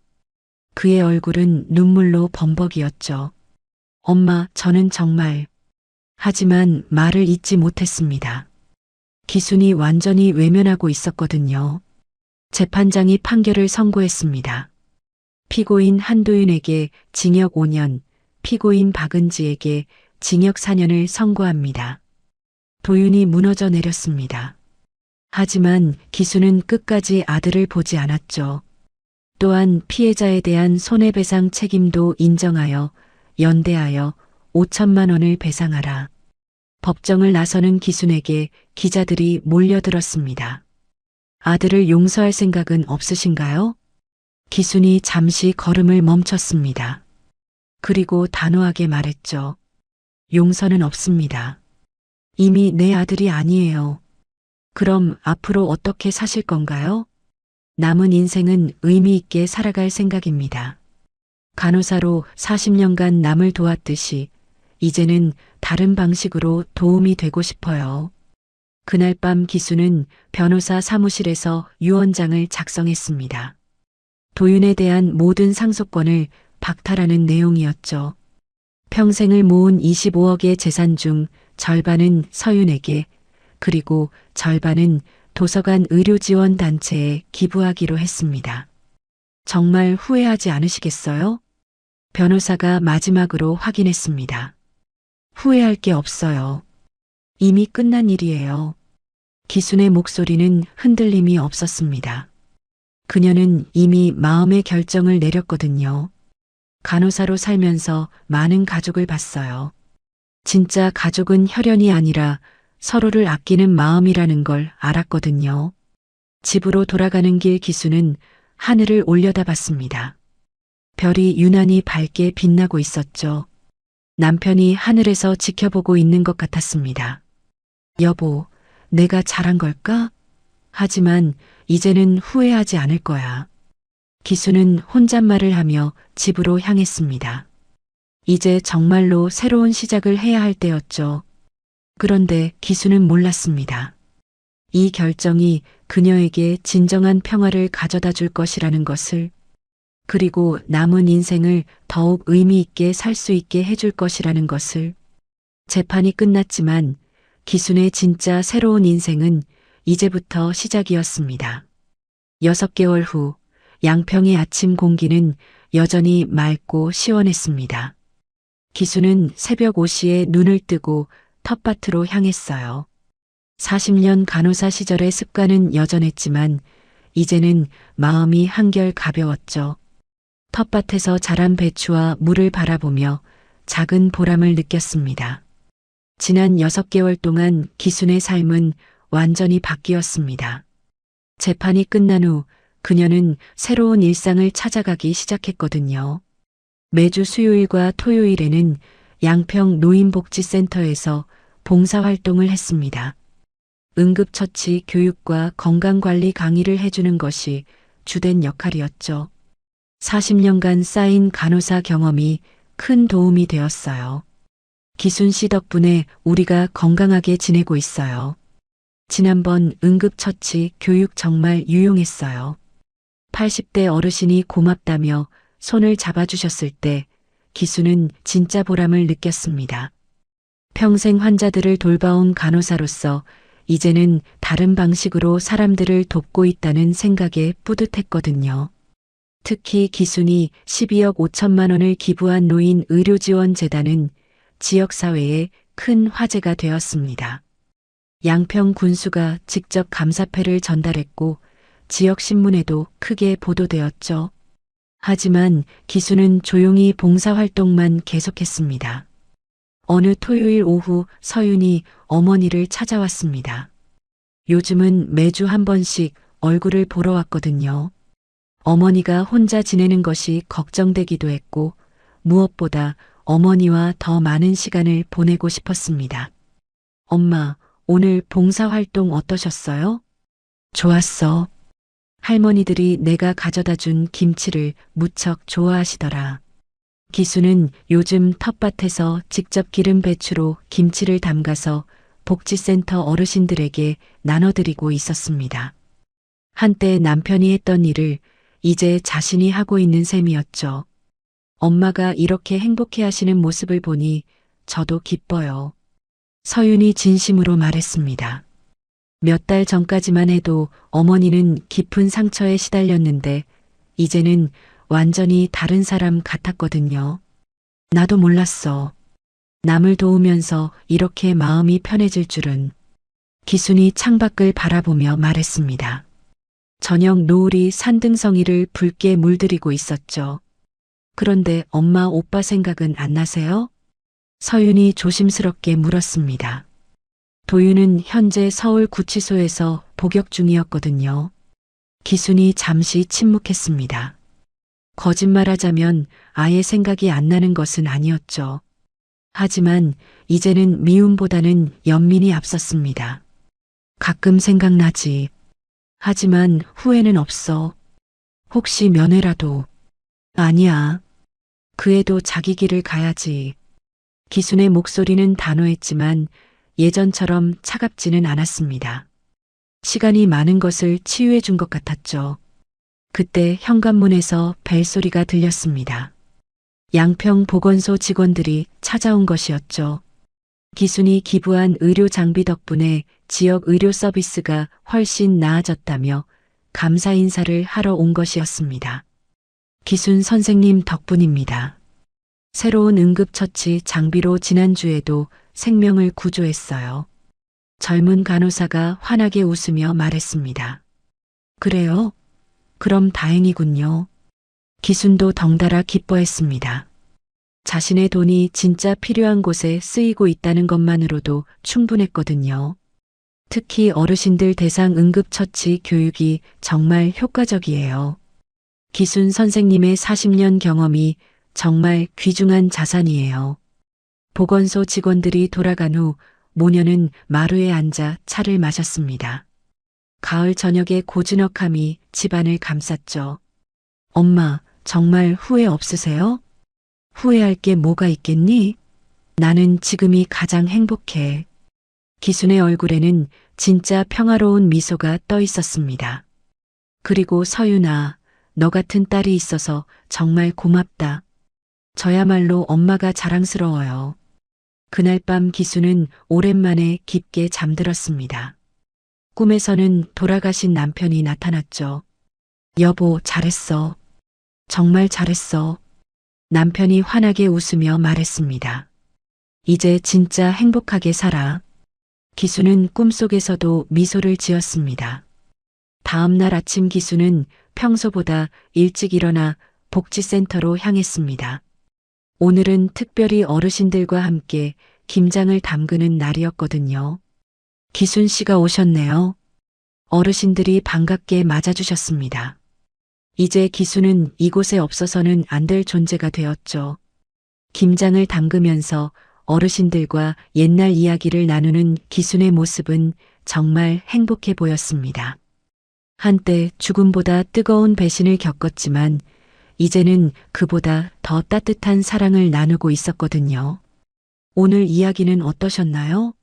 Speaker 2: 그의 얼굴은 눈물로 범벅이었죠. 엄마, 저는 정말... 하지만 말을 잇지 못했습니다. 기순이 완전히 외면하고 있었거든요. 재판장이 판결을 선고했습니다. 피고인 한도윤에게 징역 5년, 피고인 박은지에게 징역 4년을 선고합니다. 도윤이 무너져 내렸습니다. 하지만 기수는 끝까지 아들을 보지 않았죠. 또한 피해자에 대한 손해배상 책임도 인정하여 연대하여 5천만 원을 배상하라. 법정을 나서는 기순에게 기자들이 몰려들었습니다. 아들을 용서할 생각은 없으신가요? 기순이 잠시 걸음을 멈췄습니다. 그리고 단호하게 말했죠. 용서는 없습니다. 이미 내 아들이 아니에요. 그럼 앞으로 어떻게 사실 건가요? 남은 인생은 의미 있게 살아갈 생각입니다. 간호사로 40년간 남을 도왔듯이 이제는 다른 방식으로 도움이 되고 싶어요. 그날 밤 기수는 변호사 사무실에서 유언장을 작성했습니다. 도윤에 대한 모든 상속권을 박탈하는 내용이었죠. 평생을 모은 25억의 재산 중 절반은 서윤에게, 그리고 절반은 도서관 의료지원단체에 기부하기로 했습니다. 정말 후회하지 않으시겠어요? 변호사가 마지막으로 확인했습니다. 후회할 게 없어요. 이미 끝난 일이에요. 기순의 목소리는 흔들림이 없었습니다. 그녀는 이미 마음의 결정을 내렸거든요. 간호사로 살면서 많은 가족을 봤어요. 진짜 가족은 혈연이 아니라 서로를 아끼는 마음이라는 걸 알았거든요. 집으로 돌아가는 길 기수는 하늘을 올려다봤습니다. 별이 유난히 밝게 빛나고 있었죠. 남편이 하늘에서 지켜보고 있는 것 같았습니다. 여보, 내가 잘한 걸까? 하지만 이제는 후회하지 않을 거야. 기수는 혼잣말을 하며 집으로 향했습니다. 이제 정말로 새로운 시작을 해야 할 때였죠. 그런데 기수는 몰랐습니다. 이 결정이 그녀에게 진정한 평화를 가져다 줄 것이라는 것을, 그리고 남은 인생을 더욱 의미 있게 살 수 있게 해줄 것이라는 것을. 재판이 끝났지만 기순의 진짜 새로운 인생은 이제부터 시작이었습니다. 6개월 후 양평의 아침 공기는 여전히 맑고 시원했습니다. 기수는 새벽 5시에 눈을 뜨고 텃밭으로 향했어요. 40년 간호사 시절의 습관은 여전했지만 이제는 마음이 한결 가벼웠죠. 텃밭에서 자란 배추와 물을 바라보며 작은 보람을 느꼈습니다. 지난 6개월 동안 기순의 삶은 완전히 바뀌었습니다. 재판이 끝난 후 그녀는 새로운 일상을 찾아가기 시작했거든요. 매주 수요일과 토요일에는 양평 노인복지센터에서 봉사활동을 했습니다. 응급처치 교육과 건강관리 강의를 해주는 것이 주된 역할이었죠. 40년간 쌓인 간호사 경험이 큰 도움이 되었어요. 기순 씨 덕분에 우리가 건강하게 지내고 있어요. 지난번 응급처치 교육 정말 유용했어요. 80대 어르신이 고맙다며 손을 잡아주셨을 때 기수는 진짜 보람을 느꼈습니다. 평생 환자들을 돌봐온 간호사로서 이제는 다른 방식으로 사람들을 돕고 있다는 생각에 뿌듯했거든요. 특히 기순이 12억 5천만 원을 기부한 노인 의료지원재단은 지역사회에 큰 화제가 되었습니다. 양평 군수가 직접 감사패를 전달했고 지역신문에도 크게 보도되었죠. 하지만 기수는 조용히 봉사활동만 계속했습니다. 어느 토요일 오후 서윤이 어머니를 찾아왔습니다. 요즘은 매주 한 번씩 얼굴을 보러 왔거든요. 어머니가 혼자 지내는 것이 걱정되기도 했고 무엇보다 어머니와 더 많은 시간을 보내고 싶었습니다. 엄마, 오늘 봉사활동 어떠셨어요? 좋았어. 할머니들이 내가 가져다 준 김치를 무척 좋아하시더라. 기수는 요즘 텃밭에서 직접 기름 배추로 김치를 담가서 복지센터 어르신들에게 나눠드리고 있었습니다. 한때 남편이 했던 일을 이제 자신이 하고 있는 셈이었죠. 엄마가 이렇게 행복해 하시는 모습을 보니 저도 기뻐요. 서윤이 진심으로 말했습니다. 몇 달 전까지만 해도 어머니는 깊은 상처에 시달렸는데 이제는 완전히 다른 사람 같았거든요. 나도 몰랐어. 남을 도우면서 이렇게 마음이 편해질 줄은. 기순이 창밖을 바라보며 말했습니다. 저녁 노을이 산등성이를 붉게 물들이고 있었죠. 그런데 엄마 오빠 생각은 안 나세요? 서윤이 조심스럽게 물었습니다. 도윤은 현재 서울 구치소에서 복역 중이었거든요. 기순이 잠시 침묵했습니다. 거짓말하자면 아예 생각이 안 나는 것은 아니었죠. 하지만 이제는 미움보다는 연민이 앞섰습니다. 가끔 생각나지. 하지만 후회는 없어. 혹시 면회라도. 아니야. 그 애도 자기 길을 가야지. 기순의 목소리는 단호했지만 예전처럼 차갑지는 않았습니다. 시간이 많은 것을 치유해 준 것 같았죠. 그때 현관문에서 벨소리가 들렸습니다. 양평 보건소 직원들이 찾아온 것이었죠. 기순이 기부한 의료 장비 덕분에 지역 의료 서비스가 훨씬 나아졌다며 감사 인사를 하러 온 것이었습니다. 기순 선생님 덕분입니다. 새로운 응급처치 장비로 지난주에도 생명을 구조했어요. 젊은 간호사가 환하게 웃으며 말했습니다. 그래요? 그럼 다행이군요. 기순도 덩달아 기뻐했습니다. 자신의 돈이 진짜 필요한 곳에 쓰이고 있다는 것만으로도 충분했거든요. 특히 어르신들 대상 응급처치 교육이 정말 효과적이에요. 기순 선생님의 40년 경험이 정말 귀중한 자산이에요. 보건소 직원들이 돌아간 후 모녀는 마루에 앉아 차를 마셨습니다. 가을 저녁의 고즈넉함이 집안을 감쌌죠. 엄마, 정말 후회 없으세요? 후회할 게 뭐가 있겠니? 나는 지금이 가장 행복해. 기순의 얼굴에는 진짜 평화로운 미소가 떠 있었습니다. 그리고 서윤아, 너 같은 딸이 있어서 정말 고맙다. 저야말로 엄마가 자랑스러워요. 그날 밤 기수는 오랜만에 깊게 잠들었습니다. 꿈에서는 돌아가신 남편이 나타났죠. 여보, 잘했어. 정말 잘했어. 남편이 환하게 웃으며 말했습니다. 이제 진짜 행복하게 살아. 기수는 꿈속에서도 미소를 지었습니다. 다음 날 아침 기수는 평소보다 일찍 일어나 복지센터로 향했습니다. 오늘은 특별히 어르신들과 함께 김장을 담그는 날이었거든요. 기순 씨가 오셨네요. 어르신들이 반갑게 맞아주셨습니다. 이제 기순은 이곳에 없어서는 안 될 존재가 되었죠. 김장을 담그면서 어르신들과 옛날 이야기를 나누는 기순의 모습은 정말 행복해 보였습니다. 한때 죽음보다 뜨거운 배신을 겪었지만 이제는 그보다 더 따뜻한 사랑을 나누고 있었거든요. 오늘 이야기는 어떠셨나요?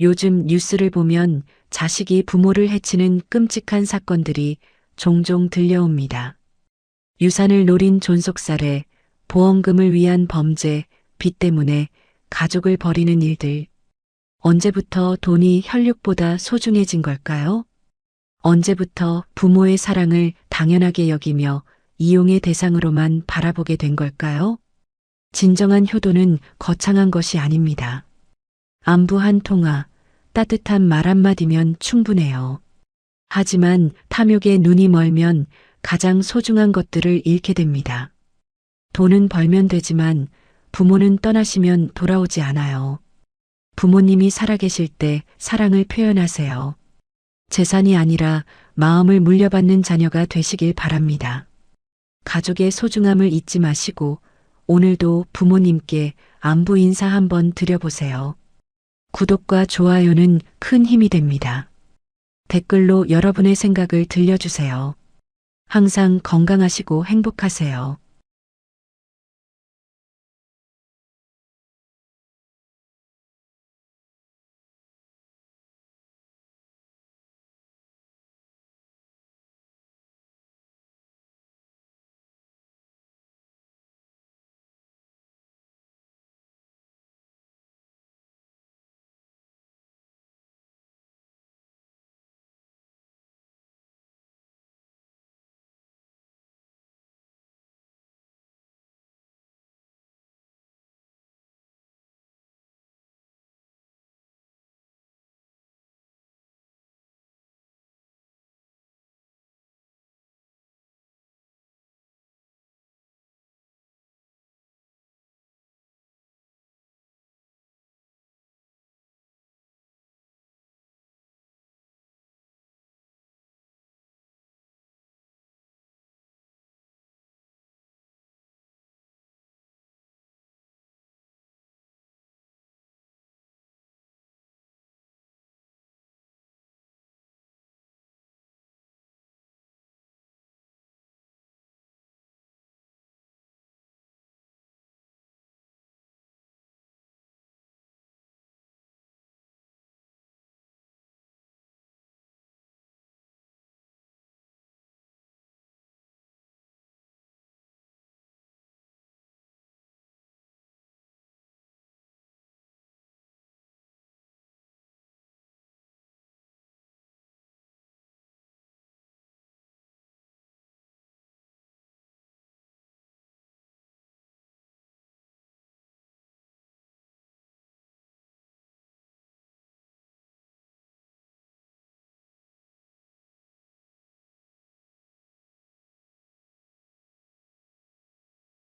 Speaker 2: 요즘 뉴스를 보면 자식이 부모를 해치는 끔찍한 사건들이 종종 들려옵니다. 유산을 노린 존속살해, 보험금을 위한 범죄, 빚 때문에 가족을 버리는 일들. 언제부터 돈이 혈육보다 소중해진 걸까요? 언제부터 부모의 사랑을 당연하게 여기며 이용의 대상으로만 바라보게 된 걸까요? 진정한 효도는 거창한 것이 아닙니다. 안부 한 통화, 따뜻한 말 한마디면 충분해요. 하지만 탐욕에 눈이 멀면 가장 소중한 것들을 잃게 됩니다. 돈은 벌면 되지만 부모는 떠나시면 돌아오지 않아요. 부모님이 살아계실 때 사랑을 표현하세요. 재산이 아니라 마음을 물려받는 자녀가 되시길 바랍니다. 가족의 소중함을 잊지 마시고 오늘도 부모님께 안부 인사 한번 드려보세요. 구독과 좋아요는 큰 힘이 됩니다. 댓글로 여러분의 생각을 들려주세요. 항상 건강하시고 행복하세요.